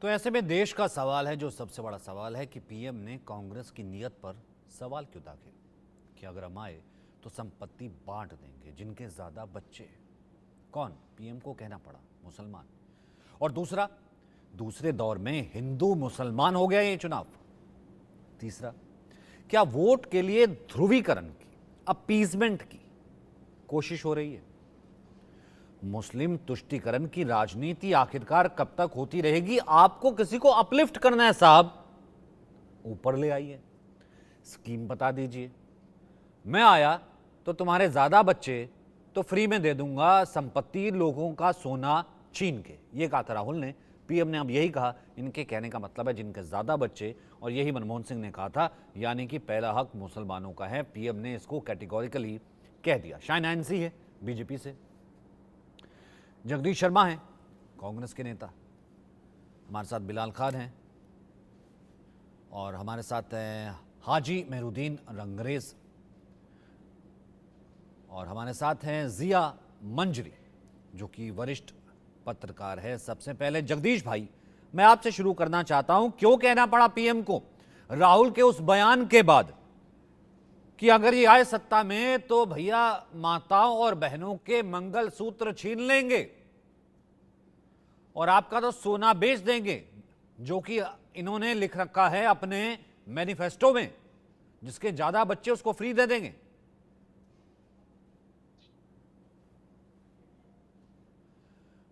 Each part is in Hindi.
तो ऐसे में देश का सवाल है, जो सबसे बड़ा सवाल है कि पीएम ने कांग्रेस की नीयत पर सवाल क्यों दागे कि अगर हम आए तो संपत्ति बांट देंगे जिनके ज्यादा बच्चे हैं। कौन? पीएम को कहना पड़ा मुसलमान। और दूसरा, दूसरे दौर में हिंदू मुसलमान हो गया ये चुनाव। तीसरा, क्या वोट के लिए ध्रुवीकरण की, अपीजमेंट की कोशिश हो रही है? मुस्लिम तुष्टीकरण की राजनीति आखिरकार कब तक होती रहेगी? आपको किसी को अपलिफ्ट करना है साहब, ऊपर ले आइए, स्कीम बता दीजिए। मैं आया तो तुम्हारे ज्यादा बच्चे तो फ्री में दे दूंगा, संपत्ति लोगों का सोना छीन के। ये कहा था राहुल ने, पीएम ने अब यही कहा। इनके कहने का मतलब है जिनके ज्यादा बच्चे, और यही मनमोहन सिंह ने कहा था, यानी कि पहला हक मुसलमानों का है। पीएम ने इसको कैटेगोरिकली कह दिया। शाहनैंसी है बीजेपी से, जगदीश शर्मा हैं कांग्रेस के नेता, हमारे साथ बिलाल खान हैं, और हमारे साथ हैं हाजी मेहरुद्दीन रंगरेज, और हमारे साथ हैं जिया मंजरी जो कि वरिष्ठ पत्रकार है। सबसे पहले जगदीश भाई, मैं आपसे शुरू करना चाहता हूं, क्यों कहना पड़ा पीएम को राहुल के उस बयान के बाद कि अगर ये आए सत्ता में तो भैया माताओं और बहनों के मंगलसूत्र छीन लेंगे और आपका तो सोना बेच देंगे, जो कि इन्होंने लिख रखा है अपने मैनिफेस्टो में, जिसके ज्यादा बच्चे उसको फ्री दे देंगे।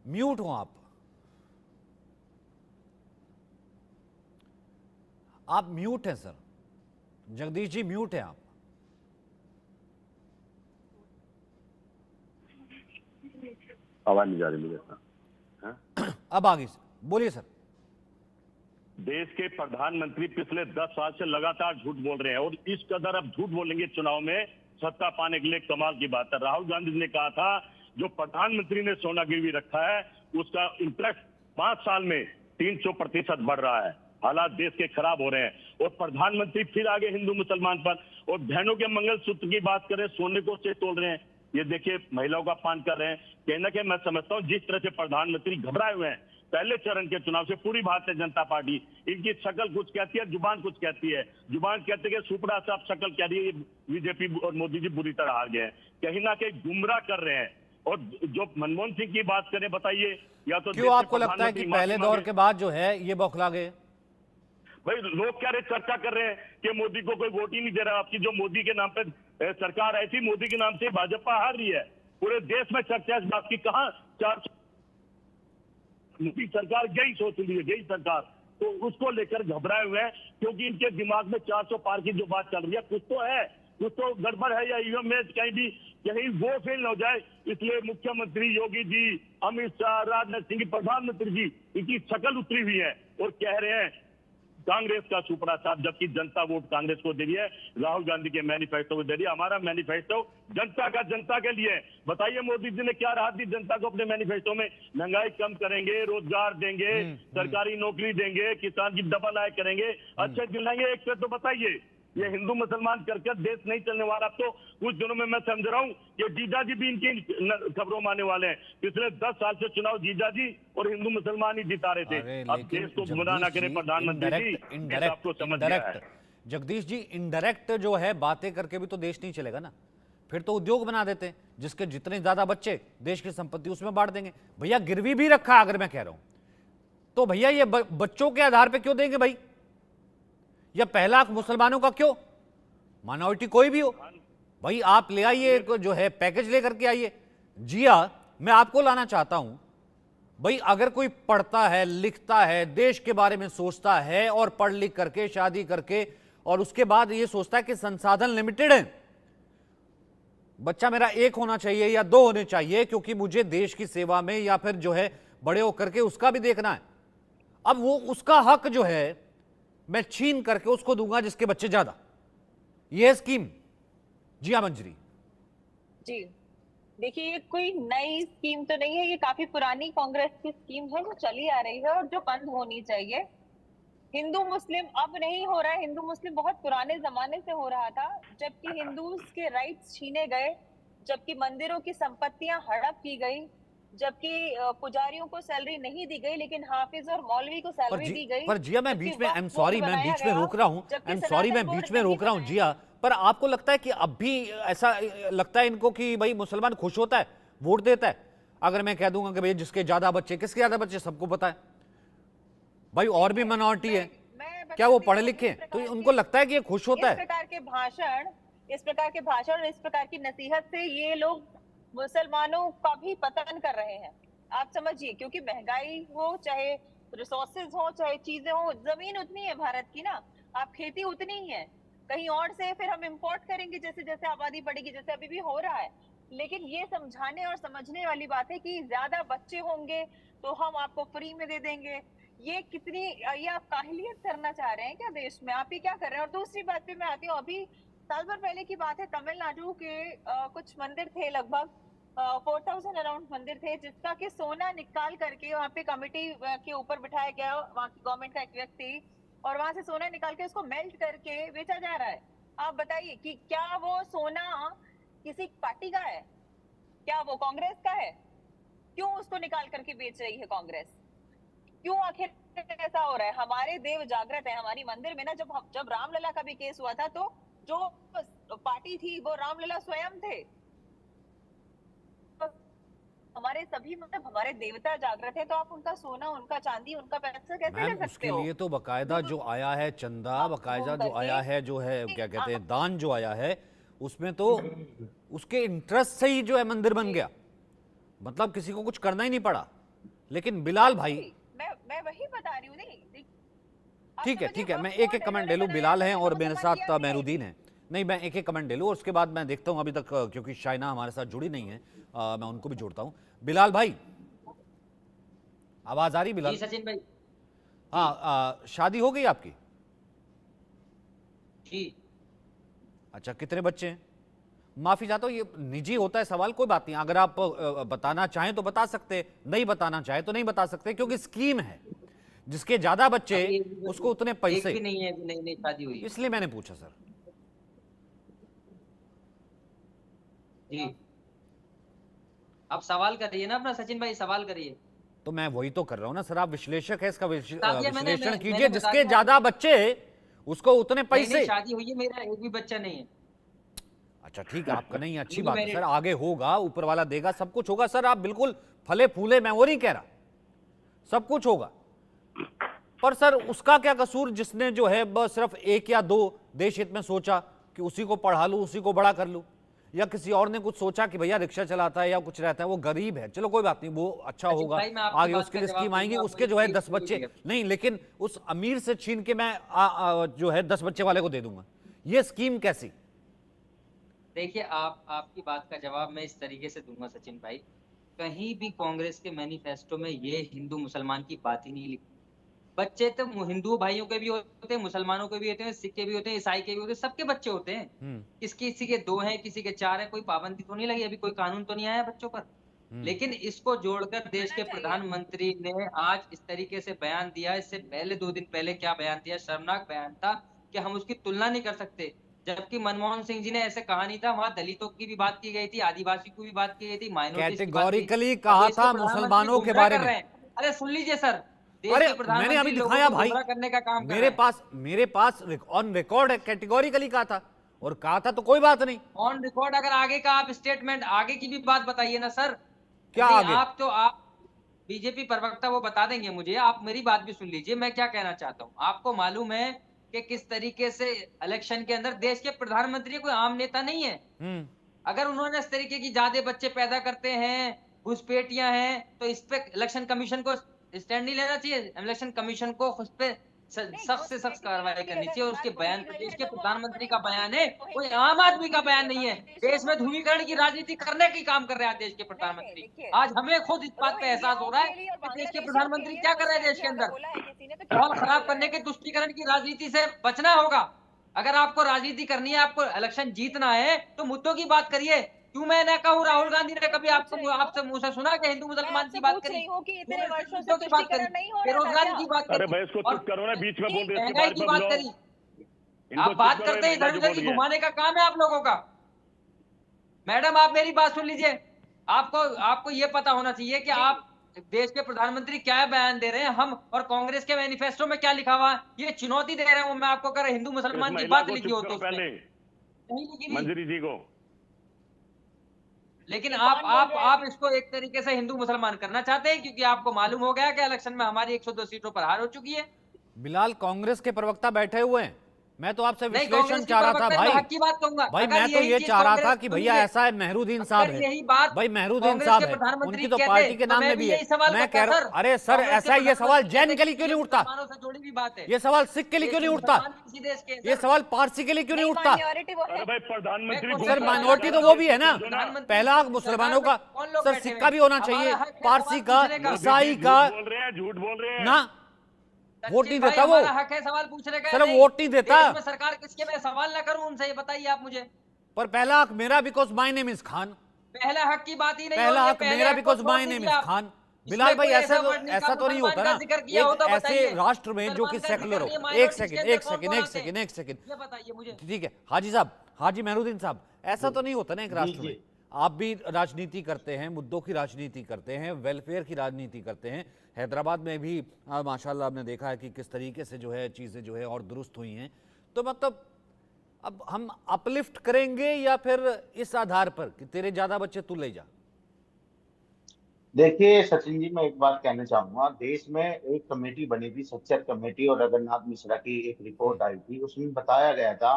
म्यूट हो आप म्यूट हैं सर, जगदीश जी म्यूट हैं आप। आवाज नहीं जा रही मुझे। अब आगे बोलिए सर। देश के प्रधानमंत्री पिछले 10 साल से लगातार झूठ बोल रहे हैं और इस कदर अब झूठ बोलेंगे चुनाव में सत्ता पाने के लिए, कमाल की बात है। राहुल गांधी ने कहा था जो प्रधानमंत्री ने सोना गिरवी रखा है उसका इंटरेस्ट 5 साल में 300% बढ़ रहा है। हालात देश के खराब हो रहे हैं और प्रधानमंत्री फिर आगे हिंदू मुसलमान पर, और बहनों के मंगलसूत्र की बात करें, सोने को से तोड़ रहे हैं। ये देखिए महिलाओं का अपमान कर रहे हैं। कहीं ना कहीं मैं समझता हूँ जिस तरह से प्रधानमंत्री घबराए हुए हैं पहले चरण के चुनाव से, पूरी भारतीय जनता पार्टी, इनकी शक्ल कुछ कहती है, जुबान कुछ कहती है। जुबान कहते हैं सुपड़ा साहब, शक्ल कह रही है बीजेपी और मोदी जी बुरी तरह हार गए हैं। कहीं ना कहीं गुमराह कर रहे हैं। और जो मनमोहन सिंह की बात करें, बताइए, या तो क्यों आपको लगता है कि पहले दौर के बाद जो है ये बौखला गए? भाई लोग क्या रहे, चर्चा कर रहे हैं कि मोदी को कोई वोट ही नहीं दे रहा। आपकी जो मोदी के नाम पे सरकार आई थी, मोदी के नाम से भाजपा हार रही है। पूरे देश में चर्चा इस बात की, कहां 400 मोदी सरकार गई, सोच लीजिए गई सरकार, तो उसको लेकर घबराए हुए हैं क्योंकि इनके दिमाग में 400 पार की जो बात चल रही है, कुछ तो है, कुछ तो गड़बड़ है, या ईवीएम में कहीं वो फेल न हो जाए। इसलिए मुख्यमंत्री योगी जी, अमित शाह, राजनाथ सिंह, प्रधानमंत्री जी, इनकी शक्ल उतरी हुई है और कह रहे हैं कांग्रेस का सुपड़ा साहब, जबकि जनता वोट कांग्रेस को दे रही है, राहुल गांधी के मैनिफेस्टो को दे रही है। हमारा मैनिफेस्टो जनता का, जनता के लिए। बताइए मोदी जी ने क्या राहत दी जनता को अपने मैनिफेस्टो में? महंगाई कम करेंगे, रोजगार देंगे, सरकारी नौकरी देंगे, किसान की डबल आय करेंगे, अच्छे दिलाएंगे। एक पे तो बताइए, ये हिंदू मुसलमान कर देश नहीं चलने वाला। अब तो कुछ दिनों में मैं समझ रहा हूँ कि जीजा जी भी इनकी खबरों में आने वाले हैं। पिछले 10 साल से चुनाव जीजा जी और हिंदू मुसलमान ही जिता रहे थे। अब देश को गुमराह ना करें प्रधानमंत्री जी, आपको समझ गया है। जगदीश जी, इनडायरेक्ट जो है बातें करके भी तो देश नहीं चलेगा ना। फिर तो उद्योग बना देते हैं, जिसके जितने ज्यादा बच्चे, देश की संपत्ति उसमें बांट देंगे। भैया गिरवी भी रखा, अगर मैं कह रहा हूं तो भैया ये बच्चों के आधार पर क्यों देंगे भाई? या पहला हक मुसलमानों का क्यों? माइनॉरिटी कोई भी हो भाई, आप ले आइए जो है पैकेज लेकर के आइए। जिया, मैं आपको लाना चाहता हूं भाई, अगर कोई पढ़ता है, लिखता है, देश के बारे में सोचता है और पढ़ लिख करके शादी करके और उसके बाद ये सोचता है कि संसाधन लिमिटेड है, बच्चा मेरा एक होना चाहिए या 2 होने चाहिए क्योंकि मुझे देश की सेवा में या फिर जो है बड़े होकर के उसका भी देखना है, अब वो उसका हक जो है मैं छीन करके उसको दूंगा जिसके बच्चे ज्यादा। ये स्कीम। जिया मंजरी जी, देखिए ये कोई नई स्कीम तो नहीं है, ये काफी पुरानी कांग्रेस की स्कीम है जो चली आ रही है और जो बंद होनी चाहिए। हिंदू मुस्लिम अब नहीं हो रहा है, हिंदू मुस्लिम बहुत पुराने जमाने से हो रहा था, जबकि हिंदूज के राइट्स छीने गए, जबकि मंदिरों की संपत्तियां हड़प की गई, जबकि पुजारियों को सैलरी नहीं दी गई, लेकिन हाफिज और मौलवी को सैलरी दी गई। पर जिया, मैं जबकि बीच में, I am Waqf sorry, board मैं बनाया बीच में गया, रोक रहा हूँ, जबकि आई एम सॉरी, मैं सनातन बीच बोर्ड में नहीं रोक रहा हूँ बनाया। जिया, पर आपको लगता है कि अब भी ऐसा लगता है इनको कि भाई मुसलमान खुश होता है, वोट देता है? अगर मैं कह दूंगा कि भाई जिसके ज्यादा बच्चे, किसके ज्यादा बच्चे सबको पता है भाई, और भी माइनॉरिटी है, मैं क्या वो बताती पढ़े हूँ, लिखे इस हैं? तो प्रकार उनको के लगता है कि ये खुश होता इस है? प्रकार के भाषण इस प्रकार के भाषण और इस प्रकार की नसीहत से ये लोग मुसलमानों का भी पतन कर रहे हैं। आप समझिए, क्योंकि महंगाई हो, चाहे रिसोर्सेज हो, चाहे चीजें हो, जमीन उतनी है भारत की ना, आप खेती उतनी ही है। कहीं और से फिर हम इंपोर्ट करेंगे जैसे जैसे आबादी बढ़ेगी, जैसे अभी भी हो रहा है। लेकिन ये समझाने और समझने वाली बात है कि ज्यादा बच्चे होंगे तो हम आपको फ्री में दे देंगे। ये कितनी, ये आप काहिलियत करना चाह रहे हैं क्या देश में? आप ये क्या कर रहे हैं? और दूसरी बात पे मैं आती हूँ, अभी साल भर पहले की बात है, तमिलनाडु के कुछ मंदिर थे, लगभग 4000 अराउंड मंदिर थे, जिसका कि सोना निकाल करके वहाँ पे कमेटी के ऊपर बिठाया गया, वहाँ की गवर्नमेंट का एक व्यक्ति, और वहां से सोना निकाल के उसको मेल्ट करके बेचा जा रहा है। आप बताइए कि क्या वो सोना किसी पार्टी का है? क्या वो कांग्रेस का है? क्यों उसको निकाल करके बेच रही है कांग्रेस? क्यों आखिर ऐसा हो रहा है? हमारे देव जागृत है, हमारी मंदिर में ना, जब रामलला का भी केस हुआ था, तो जो पार्टी थी वो रामलला स्वयं थे। हमारे सभी, मतलब हमारे देवता जागृत है, तो आप उनका सोना, उनका चांदी, उनका पैसा कैसे ले मैम, सकते उसके हो? लिए तो बकायदा जो आया है चंदा, बकायदा जो आया है, जो है क्या कहते हैं, दान जो आया है, उसमें तो उसके इंटरेस्ट से ही जो है मंदिर बन गया, मतलब किसी को कुछ करना ही नहीं पड़ा। लेकिन बिलाल भाई, मैं वही बता रही हूँ। नहीं, ठीक है ठीक है, मैं एक एक कमेंट ले लूँ। बिलाल हैं और मेरे साथ मेहरुद्दीन है। नहीं, मैं एक एक कमेंट ले लूँ और उसके बाद मैं देखता हूँ, अभी तक क्योंकि शाइना हमारे साथ जुड़ी नहीं है, मैं उनको भी जोड़ता हूँ। बिलाल भाई, आवाज आ रही बिलाल? जी सचिन भाई। हाँ, शादी हो गई आपकी? जी। अच्छा, कितने बच्चे हैं? माफी चाहता हूँ, ये निजी होता है सवाल, कोई बात नहीं, अगर आप बताना चाहें तो बता सकते, नहीं बताना चाहे तो नहीं बता सकते, क्योंकि स्कीम है, जिसके ज्यादा बच्चे उसको उतने पैसे। एक भी नहीं है, नई नई शादी हुई, इसलिए मैंने पूछा सर। जी। आप सवाल करिए ना अपना सचिन भाई, सवाल करिए। तो मैं वही तो कर रहा हूं ना सर, आप विश्लेषक है, इसका शादी विश्लेषण कीजिए। मैंने बता जिसके दिया। ज्यादा बच्चे उसको उतने नहीं, पैसे। शादी हुई है, मेरा एक भी बच्चा नहीं है। अच्छा ठीक है, आपका नहीं, अच्छी नहीं, बात है मैंने- सर, आगे होगा, ऊपर वाला देगा, सब कुछ होगा सर, आप बिल्कुल फले फूले, मैं वो नहीं कह रहा, सब कुछ होगा। पर सर उसका क्या कसूर, जिसने जो है बस सिर्फ एक या दो देश हित में सोचा कि उसी को पढ़ा लूं, उसी को बड़ा कर लूं, या किसी और ने कुछ सोचा कि भैया रिक्शा चलाता है या कुछ रहता है, वो गरीब है, चलो कोई बात नहीं, वो अच्छा सचिन होगा, भाई, मैं आपकी आगे बात उसके का लिए जवाब स्कीम आएंगी, दूंगा, उसके आप जो है मुझे 10 बच्चे बोलिए। नहीं, लेकिन उस अमीर से छीन के मैं जो है 10 बच्चे वाले को दे दूंगा, ये स्कीम कैसी? देखिए, आपकी बात का जवाब मैं इस तरीके से दूंगा सचिन भाई। कहीं भी कांग्रेस के मैनिफेस्टो में ये हिंदू मुसलमान की बात ही नहीं लिखी। बच्चे तो हिंदू भाइयों के भी होते हैं, मुसलमानों के भी होते हैं, सिख के भी होते हैं, ईसाई के भी होते हैं, सबके बच्चे होते हैं। किसी के 2 हैं, किसी के 4 हैं, कोई पाबंदी तो नहीं लगी, अभी कोई कानून तो नहीं आया बच्चों पर। लेकिन इसको जोड़कर देश के प्रधानमंत्री ने आज इस तरीके से बयान दिया। इससे पहले 2 दिन पहले क्या बयान दिया, शर्मनाक बयान था कि हम उसकी तुलना नहीं कर सकते। जबकि मनमोहन सिंह जी ने ऐसे कहा नहीं था, वहां दलितों की भी बात की गई थी, आदिवासी की भी बात की गई थी, माइनॉरिटीज की बात की गई थी। कैटेगोरिकली कहा था मुसलमानों के बारे में। अरे सुन लीजिए सर, देश अरे के मैंने अभी प्रधानमंत्री लोगों दिखाया को भाई, गुमराह करने का काम कर मेरे रहे हैं। पास ऑन रिकॉर्ड है, कैटेगोरिकली कहा था, और कहा था तो कोई बात नहीं। ऑन रिकॉर्ड, अगर आगे का आप स्टेटमेंट, आगे की भी बात बताइए ना सर। क्या नहीं, आगे? आप बीजेपी प्रवक्ता वो बता देंगे मुझे, आप मेरी बात भी सुन लीजिए। मैं क्या कहना चाहता हूँ, आपको मालूम है कि किस तरीके से इलेक्शन के अंदर देश के प्रधानमंत्री कोई आम नेता नहीं है। अगर उन्होंने इस तरीके की ज्यादा बच्चे पैदा करते हैं, घुसपैठियां हैं, तो इस पे इलेक्शन कमीशन को स्टैंड नहीं लेना चाहिए। इलेक्शन कमीशन को उस पे सख्त से सख्त कार्रवाई करनी चाहिए। और उसके बयान, देश के प्रधानमंत्री का बयान है, कोई आम आदमी का बयान नहीं है। देश में ध्रुवीकरण की राजनीति करने की काम कर रहे हैं देश के प्रधानमंत्री। आज हमें खुद इस बात पे एहसास हो रहा है कि देश के प्रधानमंत्री क्या कर रहे हैं देश के अंदर। माहौल खराब करने के, तुष्टीकरण की राजनीति से बचना होगा। अगर आपको राजनीति करनी है, आपको इलेक्शन जीतना है, तो मुद्दों की बात करिए। क्यों मैं ना कहूँ, राहुल गांधी ने कभी आपसे मुंह से सुना कि हिंदू मुसलमान की बात करी, मुद्दों की बात करी, बेरोजगारी की बात अरे करी, भाई इसको चुप करो ना, बीच में बोल रहे महंगाई की बात करी। आप बात करते हैं, इधर उधर की घुमाने का काम है आप लोगों का। मैडम, आप मेरी बात सुन लीजिए। आपको आपको ये पता होना चाहिए कि आप देश के प्रधानमंत्री क्या बयान दे रहे हैं, हम और कांग्रेस के मैनिफेस्टो में क्या लिखा हुआ है, ये चुनौती दे रहे हैं। वो मैं आपको कह रहा हिंदू इस मुसलमान की महिला बात को लिखी चुप हो तो करो उसमें पहले, नहीं लिखी थी। मंजरी जी को। लेकिन ये आप कौन बोल आप रहा है? आप इसको एक तरीके से हिंदू मुसलमान करना चाहते हैं, क्योंकि आपको मालूम हो गया कि इलेक्शन में हमारी 102 सीटों पर हार हो चुकी है। बिलाल, कांग्रेस के प्रवक्ता बैठे हुए हैं, मैं तो आपसे नहीं, विश्लेषण कांग्रेस की चाह रहा था प्रवक्ता, भाई। मैं हक की बात कहूंगा। भाई अगर मैं तो यही ये चीज चाह रहा था कांग्रेस, कि भैया सुनिए, ऐसा है, मेहरुद्दीन साहब अगर है यही बात भाई, मेहरुद्दीन कांग्रेस साहब के है, प्रधानमंत्री उनकी तो कहते पार्टी के तो नाम मैं में भी भी है। यही सवाल मैं करता कह रहा सर। हूं, अरे सर कांग्रेस के ऐसा ये सवाल प्रधानमंत्री जैन कहते के लिए कि क्यों ये नहीं उठता? मुसलमानों से जुड़ी हुई बात है। ये सवाल सिख के लिए देश क्यों के नहीं उठता? मुसलमान भी इसी देश के हैं ये सर। सवाल पारसी के लिए क्यों नहीं नहीं, उठता? माइनॉरिटी वो अरे है। भाई प्रधानमंत्री मैं सर खुद माइनॉरिटी तो सरकार वो में भी है ना, प्रधानमंत्री पहला हक की मुसलमानों सरकार का। में कौन लोग सर बैठे सिख हुए का हैं? भी होना हमारा चाहिए, हक है पारसी सवाल का, पूछने का। ईसाई झूठ का बोल रहे हैं, झूठ बोल रहे हैं ना। वोट सचिन नहीं भाई, देता वो हमारा हक है सवाल पूछने का या सर, नहीं? वोट नहीं देता। देश में सरकार किसके, मैं सवाल ना करूं उनसे, ये बताइए आप मुझे। पर पहला हक मेरा, because my name is Khan. पहला हक की बात ही नहीं हो पहला रही है, हक पहले मेरा, हक को बिकॉज छोड़ माय नेम दीजिए इज आप। खान। बिलाल इसमें भाई कोई ऐसा वर्ड नहीं ऐसा कहा, तो नहीं मुसलमान होता का ना। जिक्र किया हो एक तो ऐसे बताइए। राष्ट्र में जो कि मुसलमान का सेकुलर जिक्र हो, नहीं, एक minorities सेकंड के एक अंदर कौन सेकंड कौन एक आते हैं? सेकंड एक सेकंड ये बताइए मुझे। ठीक है हाजी साहब, हाजी मेहरुद्दीन साहब, ऐसा तो नहीं होता ना एक जी राष्ट्र जी में। आप भी राजनीति करते हैं, मुद्दों की राजनीति करते हैं, वेलफेयर की राजनीति करते हैं। हैदराबाद में भी माशाल्लाह आपने देखा है कि किस तरीके से जो है चीज़ें जो है और दुरुस्त हुई हैं। तो मतलब अब हम अपलिफ्ट करेंगे या फिर इस आधार पर कि तेरे ज्यादा बच्चे तू ले जा? देखिए सचिन जी, मैं एक बात कहना चाहूंगा। देश में एक कमेटी बनी थी, सच्चर कमेटी, और रघुनाथ मिश्रा की एक रिपोर्ट आई थी। उसमें बताया गया था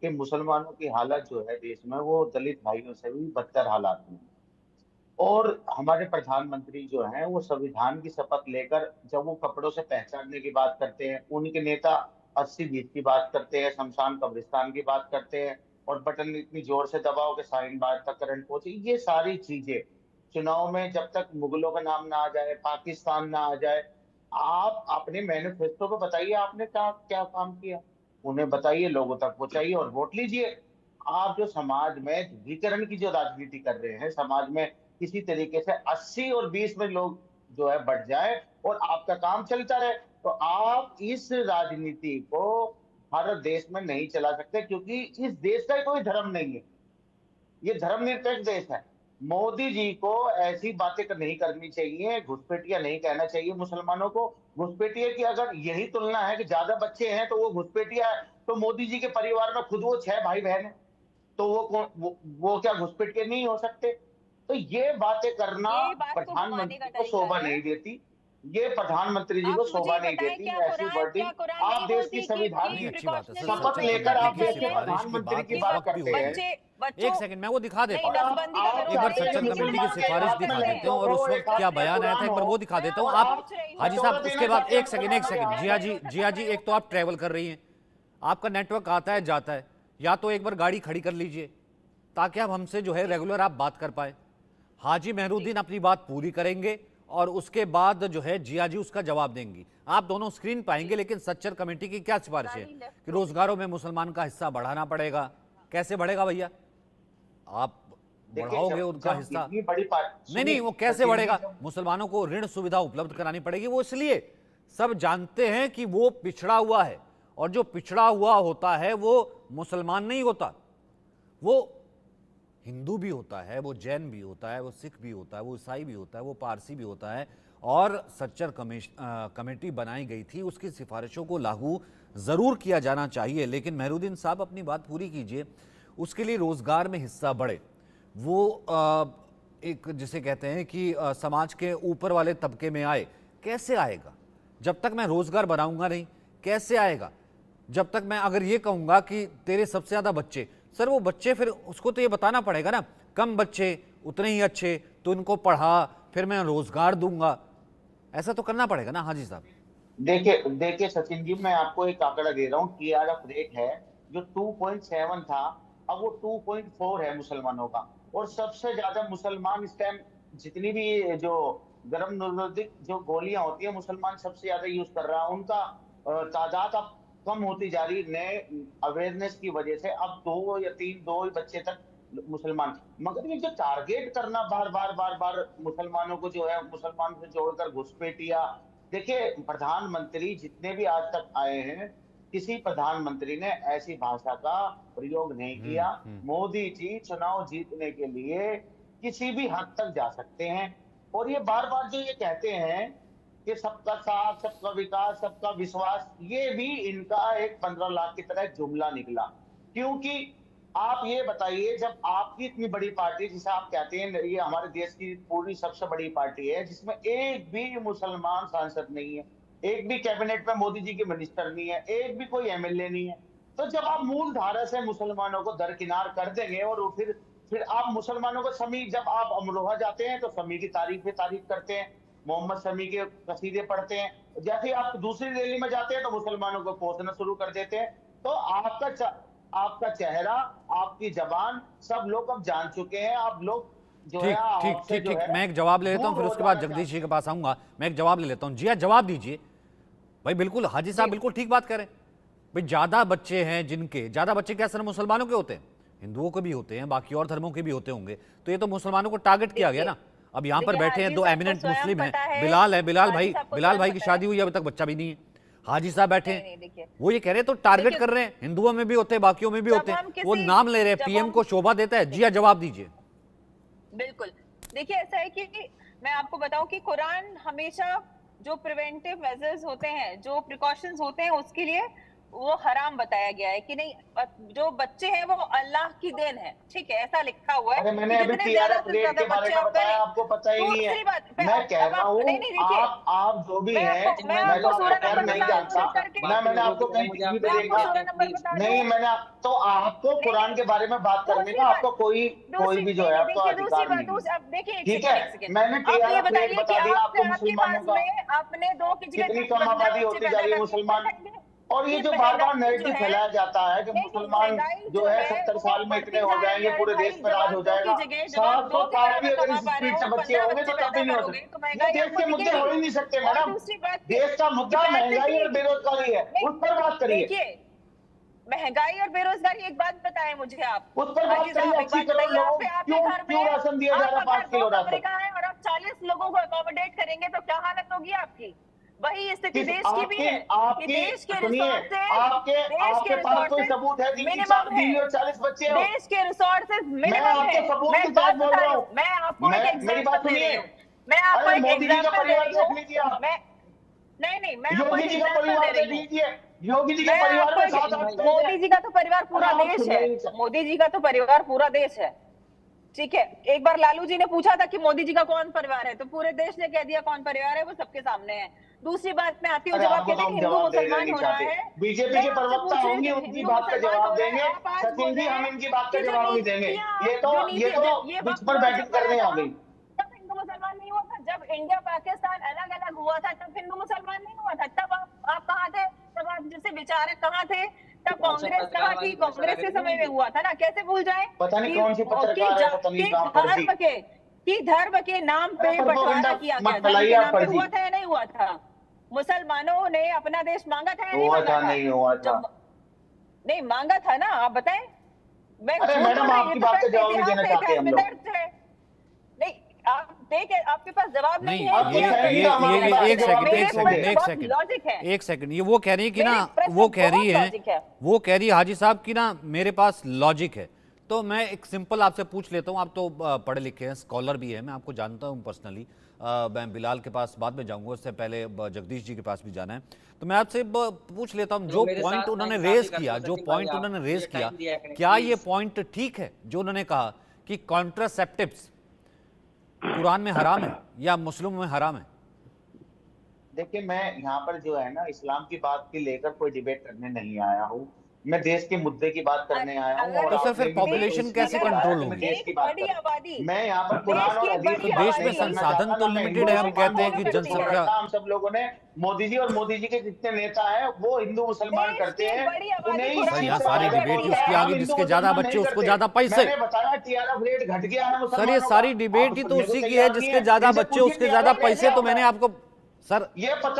कि मुसलमानों की हालत जो है देश में, वो दलित भाइयों से भी बदतर हालात में है। और हमारे प्रधानमंत्री जो हैं, वो संविधान की शपथ लेकर जब वो कपड़ों से पहचानने की बात करते हैं, उनके नेता 80-20 की बात करते हैं, शमशान कब्रिस्तान की बात करते हैं, और बटन इतनी जोर से दबाओ कि शाहीन बाग तक करंट पहुंचे, ये सारी चीजें चुनाव में जब तक मुगलों का नाम ना आ जाए, पाकिस्तान ना आ जाए, आप अपने मैनिफेस्टो को बताइए आपने क्या क्या काम किया, उन्हें बताइए, लोगों तक पहुंचाइए और वोट लीजिए। आप जो समाज में ध्रुवीकरण की जो राजनीति कर रहे हैं, समाज में किसी तरीके से 80 और 20 में लोग जो है बढ़ जाए और आपका काम चलता रहे, तो आप इस राजनीति को भारत देश में नहीं चला सकते, क्योंकि इस देश का कोई धर्म नहीं है, ये धर्मनिरपेक्ष देश है। मोदी जी को ऐसी बातें नहीं करनी चाहिए, घुसपैठिया नहीं कहना चाहिए मुसलमानों को। घुसपैठिया की अगर यही तुलना है कि ज्यादा बच्चे हैं तो वो घुसपैठिया है, तो मोदी जी के परिवार में खुद वो 6 भाई बहन है, तो वो क्या घुसपैठिया नहीं हो सकते? तो ये बातें करना ये बात को घुमाने का प्रधानमंत्री को तरीका शोभा है। नहीं देती, ये प्रधानमंत्री जी आप को मुझे शोभा ये नहीं बताएं, देती क्या ऐसी वर्डिंग। कुरान आप नहीं देश की बोलती संविधान नहीं, की अच्छी बात है सर, प्रिकॉशनरी शपथ सच्चर लेकर आप कमेटी की देश के सिफारिश की प्रधानमंत्री बात की इस बात वक्त भी करते हो हैं। रही है। बच्चों एक सेकंड मैं वो दिखा देता नहीं, हूँ, नसबंदी का करो। एक बार अरे, सच्चर मुझे कमेटी की जवाब सिफारिश देने दिखा दो। देते हैं और उस वक्त क्या बयान आया था एक बार वो दिखा देता हूँ। आप हाजी साहब उसके बाद एक सेकंड जिया जी, एक तो आप ट्रेवल कर रही हैं, आपका नेटवर्क आता है जाता है, या तो एक बार गाड़ी खड़ी कर लीजिए ताकि आप हमसे जो है रेगुलर आप बात कर पाए। हाजी मेहरुद्दीन अपनी बात पूरी करेंगे और उसके बाद जो है जिया जी उसका जवाब देंगी। आप दोनों स्क्रीन पाएंगे, लेकिन सच्चर कमेटी की क्या सिफारिश है कि रोजगारों में मुसलमान का हिस्सा बढ़ाना पड़ेगा। कैसे बढ़ेगा भैया? आप बढ़ाओगे उनका हिस्सा? नहीं, वो कैसे बढ़ेगा? मुसलमानों को ऋण सुविधा उपलब्ध करानी पड़ेगी। वो इसलिए सब जानते हैं कि वो पिछड़ा हुआ है, और जो पिछड़ा हुआ होता है वो मुसलमान नहीं होता, वो हिंदू भी होता है, वो जैन भी होता है, वो सिख भी होता है, वो ईसाई भी होता है, वो पारसी भी होता है। और सच्चर कमेटी बनाई गई थी, उसकी सिफारिशों को लागू ज़रूर किया जाना चाहिए। लेकिन मेहरुद्दीन साहब अपनी बात पूरी कीजिए। उसके लिए रोज़गार में हिस्सा बढ़े, वो एक जिसे कहते हैं कि समाज के ऊपर वाले तबके में आए। कैसे आएगा? जब तक मैं रोज़गार बनाऊंगा नहीं, कैसे आएगा? जब तक मैं अगर ये कहूँगा कि तेरे सबसे ज़्यादा बच्चे, सर वो बच्चे फिर उसको तो ये बताना पड़ेगा ना, कम बच्चे उतने ही अच्छे, तो उनको पढ़ा, फिर मैं रोजगार दूंगा, ऐसा तो करना पड़ेगा ना हाजी साहब। देखिए सचिन जी, मैं आपको एक आंकड़ा दे रहा हूँ। टीआरएफ रेट है जो 2.7 था, अब वो 2.4 है मुसलमानों का। और सबसे ज्यादा मुसलमान इस टाइम, जितनी भी जो गर्भ निरोधक जो गोलियां होती है, मुसलमान सबसे ज्यादा यूज कर रहा है। उनका तादाद अब कम होती जा रही, नए अवेयरनेस की वजह से। अब 2 या 3, 2 ही बच्चे तक मुसलमान। मगर ये जो टारगेट करना बार बार मुसलमानों को, जो है मुसलमान से जोड़कर घुसपैठिया। देखिए, प्रधानमंत्री जितने भी आज तक आए हैं, किसी प्रधानमंत्री ने ऐसी भाषा का प्रयोग नहीं किया। मोदी जी चुनाव जीतने के लिए किसी भी हद तक जा सकते हैं। और ये बार बार जो ये कहते हैं कि सबका साथ, सबका विकास, सबका विश्वास, ये भी इनका एक 15 लाख की तरह जुमला निकला। क्योंकि आप ये बताइए, जब आपकी इतनी बड़ी पार्टी जिसे आप कहते हैं, ये हमारे देश की पूरी सबसे बड़ी पार्टी है जिसमें एक भी मुसलमान सांसद नहीं है, एक भी कैबिनेट में मोदी जी के मिनिस्टर नहीं है, एक भी कोई एमएलए नहीं है, तो जब आप मूल धारा से मुसलमानों को दरकिनार कर देंगे और फिर आप मुसलमानों को शमी, जब आप अमरोहा जाते हैं तो शमी की तारीफ पे तारीफ करते हैं, मोहम्मद शमी के कसीदे पढ़ते हैं, जैसे ही आप दूसरी रैली में जाते हैं तो मुसलमानों को कोसना शुरू कर देते हैं। तो आपका चेहरा, आपकी जबान सब लोग अब जान चुके हैं। आप लोग जो है ठीक ठीक आपसे ठीक जो ठीक, है मैं एक जवाब ले लेता हूं, दूर फिर हो उसके बाद जाना जगदीश जी के पास आऊंगा। मैं एक जवाब ले लेता हूं। जी हाँ, जवाब दीजिए भाई। बिल्कुल हाजी साहब बिल्कुल ठीक बात करें भाई। ज्यादा बच्चे हैं जिनके, ज्यादा बच्चे क्या सिर्फ मुसलमानों के होते हैं, हिंदुओं के भी होते हैं, बाकी और धर्मों के भी होते होंगे, तो ये तो मुसलमानों को टारगेट किया गया ना। अब यहाँ पर बैठे हैं दो एमिनेंट मुस्लिम हैं, बिलाल है, बिलाल भाई की शादी हुई, अभी तक बच्चा भी नहीं है, हाजी साहब बैठे हैं, वो ये कह रहे हैं तो टारगेट कर रहे हैं, हिंदुओं में भी होते हैं, बाकियों में भी होते हैं, वो नाम ले रहे हैं, पीएम को शोभा देता है। जी हाँ, जवाब दीजिए। बिल्कुल, देखिए ऐसा है कि मैं आपको बताऊं कि कुरान हमेशा जो प्रिवेंटिव मेजर्स होते हैं, जो प्रिकॉशंस होते हैं, उसके लिए वो हराम बताया गया है कि नहीं, जो बच्चे हैं वो अल्लाह की देन है, ठीक है, ऐसा लिखा हुआ है। अरे मैंने अभी टीआरएफ रेट के बारे में बताया, आपको पता ही नहीं है। मैं कह रहा हूँ आप जो भी है, मैं तो आपका खैर नहीं जानता ना, मैंने आपको कहीं टीवी पे देखा नहीं, मैंने तो आपको कुरान के बारे में बात करने का आपको कोई भी जो है आपको अधिकार नहीं। ठीक है, मैंने टीआरएफ रेट बता दिया आपको मुसलमानों का, आपने 2 की जगह कितनी कम आबादी होती जा रही है मुसलमान। और ये जो बार बार नैरेटिव फैलाया जाता है कि मुसलमान जो है 70 साल में इतने हो जाएंगे, पूरे देश में राज हो जाएगा, 700 साल भी अगर इस स्पीड से बच्चे होंगे तो तब भी नहीं हो सकते। ये देश के मुद्दे हो ही नहीं सकते मैडम। देश का मुद्दा महंगाई और बेरोजगारी है, उस पर बात करिए। महंगाई और बेरोजगारी, एक बात बताएं मुझे आप, उस पर बात करिए। 80 करोड़ लोगों को क्यों राशन दिया जा रहा है, 5 किलो राशन और आप 40 लोगों को अकोमोडेट करेंगे तो क्या हालत होगी आपकी। वही स्थिति देश की भी है कि देश के रिसोर्सेज, आपके पास कोई सबूत है जिनकी 4 बीवी और 40 बच्चे हो? देश के रिसोर्सेज मिनिमम है। मैं आपको सबूत के साथ बोल रहा हूँ, मैं आपको एक एग्जांपल दे रही हूँ, मैं आपको एक मोदी जी का एग्जांपल दे परिवार रही देख हूँ। लीजिए आप, नहीं, मैं आपको योगी एक जी का एग्जांपल परिवार दे देख रही हूँ। लीजिए, योगी जी के परिवार में 7-8 मोदी जी का तो परिवार पूरा देश है, मोदी जी का तो परिवार पूरा देश है, ठीक है। एक बार लालू जी ने पूछा था कि मोदी जी का कौन परिवार है, तो पूरे देश ने कह दिया कौन परिवार है, वो सबके सामने है। दूसरी बात मैं आती हूँ, जब आप कहते हैं हिंदू मुसलमान हो रहा है, बीजेपी के प्रवक्ता होंगे, उनकी बात का जवाब देंगे। सचिन जी, हम इनकी बात का जवाब नहीं देंगे, ये तो बीच पर बैटिंग करने आ गई। तब हिंदू मुसलमान नहीं हुआ था, जब इंडिया पाकिस्तान अलग अलग हुआ था तब हिंदू मुसलमान नहीं हुआ था। तब आप कहाँ थे, तब आप जैसे विचारक कहाँ थे, तब कांग्रेस कहाँ थी, कांग्रेस के समय में हुआ था ना, कैसे भूल जाए। पता नहीं कौन सी पत्रकार है, पता नहीं कहाँ पर धर्म के नाम पे बंटवारा किया गया, धर्म के नाम पे हुआ था या नहीं हुआ था। मुसलमानों ने अपना देश मांगा था या नहीं मांगा था? नहीं हुआ था, नहीं मांगा था ना, आप बताएं। अरे मैडम, आपकी बात का जवाब नहीं देना चाहते हम लोग। नहीं, आप देखिए, आपके पास जवाब नहीं है। एक सेकंड, ये वो कह रही है कि ना, वो कह रही है हाजी साहब की ना मेरे पास लॉजिक है। तो मैं एक सिंपल आपसे पूछ लेता हूँ, आप तो पढ़े लिखे हैं, स्कॉलर भी है, मैं आपको जानता हूँ पर्सनली। मैं बिलाल के पास बाद में जाऊंगा, उससे पहले जगदीश जी के पास भी जाना है। तो मैं आपसे पूछ लेता हूँ, जो पॉइंट उन्होंने रेज किया, क्या ये पॉइंट ठीक है जो उन्होंने कहा कि कॉन्ट्रासेप्टिव्स कुरान में हराम है या मुस्लिमों में हराम है? देखिए, मैं यहाँ पर जो है ना इस्लाम की बात की लेकर कोई डिबेट करने नहीं आया हूँ, मैं देश के मुद्दे की बात करने आया हूँ। तो सर फिर पॉपुलेशन कैसे कंट्रोल होगी? देश की बात कर, मैं यहाँ पर कुरान और हदीस तो देश में संसाधन तो लिमिटेड है, हम कहते हैं कि जनसंख्या, हम सब लोगों ने मोदी जी और मोदी जी के जितने नेता हैं वो हिंदू मुसलमान करते हैं। सर यहाँ सारी डिबेट ही उसकी आगे, जिसके ज्यादा बच्चे उसको ज्यादा पैसे। मैंने बताया टीआरएफ रेट घट गया है सर, ये सारी डिबेट ही तो उसी की है, जिसके ज्यादा बच्चे उसके ज्यादा पैसे। तो मैंने आपको, सर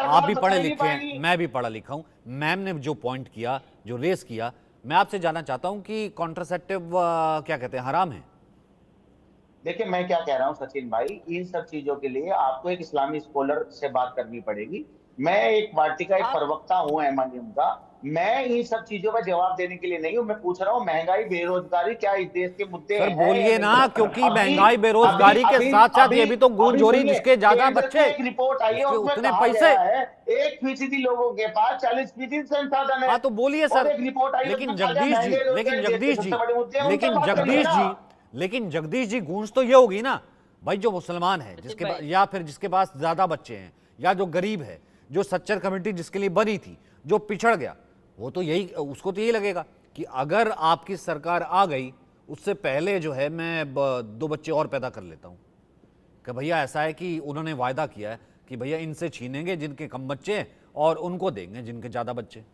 आप भी पढ़े लिखे हैं, मैं भी पढ़ा लिखा हूं, मैम ने जो पॉइंट किया, जो रेस किया, मैं आपसे जानना चाहता हूं कि कॉन्ट्रासेप्टिव क्या कहते हैं, हराम है? देखिए, मैं क्या कह रहा हूं सचिन भाई, इन सब चीजों के लिए आपको एक इस्लामी स्कॉलर से बात करनी पड़ेगी। मैं एक पार्टी का एक प्रवक्ता हूं एमआईएम का, मैं इन सब चीजों का जवाब देने के लिए नहीं हूं। मैं पूछ रहा हूँ महंगाई बेरोजगारी क्या इस देश के मुद्दे सर हैं बोलिए या ना, नहीं? क्योंकि अभी महंगाई बेरोजगारी के अभी साथ साथ ये अभी भी तो गूंज अभी हो रही, सुनिए, जिसके ज्यादा केंद्र बच्चे से एक रिपोर्ट आई है, उसके उसमें उतने कहा पैसे। गया है 1% लोगों के पास 40% संसाधन है। हाँ तो बोलिए और सर। एक रिपोर्ट आई है, लेकिन उसमें कहा गया जगदीश जी, महंगे लोग लेकिन हैं, देश के जगदीश जी, सबसे बड़े मुद्दे हैं, उन पर लेकिन बात करिए जगदीश ना। जी, लेकिन जगदीश जी गूंज तो ये होगी ना भाई, जो मुसलमान है जिसके भाई। या फिर जिसके पास ज्यादा बच्चे हैं, या जो गरीब है, जो सच्चर कमेटी जिसके लिए बनी थी, जो पिछड़ गया, वो तो यही, उसको तो यही लगेगा कि अगर आपकी सरकार आ गई उससे पहले जो है मैं 2 बच्चे और पैदा कर लेता हूं। कि भैया ऐसा है कि उन्होंने वायदा किया है कि भैया इनसे छीनेंगे जिनके कम बच्चे हैं और उनको देंगे जिनके ज्यादा बच्चे।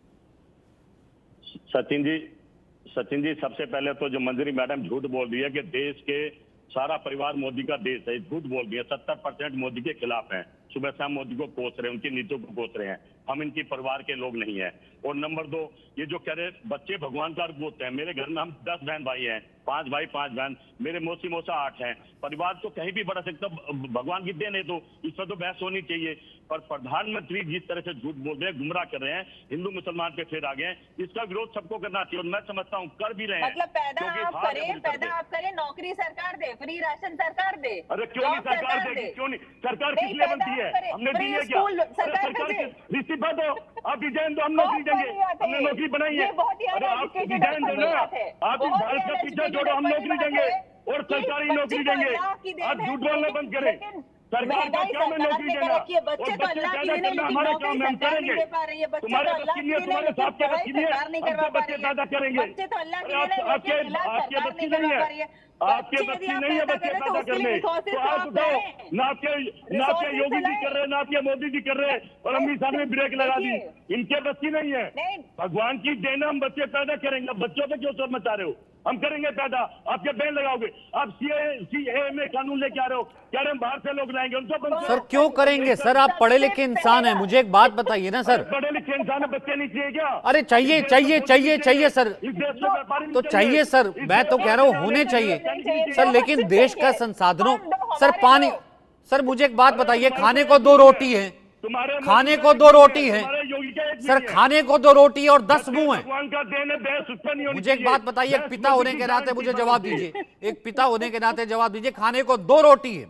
सचिन जी सबसे पहले तो जो मंजरी मैडम झूठ बोल रही है कि देश के सारा परिवार मोदी का देश है, झूठ बोल रही है। 70% मोदी के खिलाफ हैं, सुबह शाम मोदी को कोस रहे हैं, उनकी नीतियों को कोस रहे हैं। हम इनकी परिवार के लोग नहीं हैं। और नंबर 2, ये जो कह रहे बच्चे भगवान का रूप होते हैं, मेरे घर में हम 10 बहन भाई हैं, 5 भाई 5 बहन, मेरे मौसी मौसा 8 हैं। परिवार तो कहीं भी बढ़ा सकता, भगवान की देन है, तो इस पर तो बहस होनी चाहिए। पर प्रधानमंत्री जिस तरह से झूठ बोल रहे हैं, गुमराह कर रहे हैं, हिंदू मुसलमान पे फिर आ गए हैं, इसका विरोध सबको करना चाहिए। और मैं समझता हूँ कर भी रहे हैं। मतलब पैदा क्योंकि आप भाग करें, है पूरी तरह से। नौकरी सरकार दे, फ्री राशन सरकार दे, अरे क्यों नहीं जॉब सरकार देगी? दे। क्यों नहीं? सरकार नहीं, किस लिए पैदा बनती है? करे, हमने दी फ्री है क्या? स्कूल अरे सरकार सरकार दे। की रिश्ते दो, आप डिजाइन दो, हम बहुत नौकरी देंगे। बढ़िया थे। हमने नौकरी बनाई है। ये बहुत ही अरे आप uneducated डिजाइन दो ना, बात है। आप इस बहुत भारत ही का पीछा uneducated छोड़ो, हम बड़ी नौकरी बात देंगे है और कि सरकारी बच्चे नौकरी तो देंगे। अल्लाह की देन आप है, झूठ बोलना बंद करें। लेकिन सरकार का महंगाई काम है सरकार नौकरी ने कर देना, रखी है। बच्चे और तो अल्लाह की पैदा देन है, करना लेकिन हमारे नौकरी काम है, हम सरकार नहीं करेंगे। दे पा रही है। बच्चे तुम्हारे तो बस अल्लाह की की नहीं है, देन है, तुम्हारे लेकिन आपके बस पढ़ाई की नहीं है, सरकार नहीं हम करवा तो पा बच्चे रही है। पैदा करेंगे। बच्चे तो अल्लाह की अरे देन है, लेकिन इलाज आपके सरकार बच्ची नहीं नहीं करवा है, पा रही है। आपके बच्चे बच्ची यदि आप नहीं है पैदा बच्चे करें तो पैदा उसके लिए करने। रिसोर्सेज तो तो आप आप बताओ, लाएं। ना आपके रिसोर्सेज योगी तो जी कर लाएं। रहे हैं, ना आपके मोदी जी कर रहे हैं, और अमित शाह ने ब्रेक लगा दी। देखिए, इनके बच्ची नहीं है। नहीं। भगवान की देन है, हम बच्चे पैदा करेंगे। अब बच्चों पे क्यों शोर मचा रहे हो? हम करेंगे पैदा, आपके बैन लगाओगे। आप सीए में कानून लेके आ रहे हो, कह रहे हैं बाहर से लोग लाएंगे, उनको बंद सर करो। क्यों करेंगे सर? आप पढ़े लिखे इंसान हैं, मुझे एक बात बताइए ना सर। पढ़े लिखे इंसान है, बच्चे नहीं चाहिए क्या? अरे चाहिए इस देश में चाहिए पुलिस चाहिए नहीं चाहिए सर, इस देश में व्यापारी नहीं तो चाहिए सर, इस मैं देश तो में कह रहा हूँ जाने होने के चाहिए लिए चाहिए। सर, लेकिन देश का संसाधनों, सर हमारे पानी, लोग। सर मुझे एक बात बताइए, खाने को 2 रोटी है, तुम्हारे खाने मोदी को का 2 एक रोटी नहीं है तुम्हारे योगी का एक सर, नहीं है। खाने को 2 रोटी है और 10 मुंह है। भगवान का देन है, बहस उस पर नहीं होनी मुझे एक चाहिए। बात बताइए, एक बहस पिता मोदी होने की के नाते जान मुझे की जवाब बात होती है। दीजिए, एक पिता होने के नाते जवाब दीजिए, खाने को 2 रोटी है,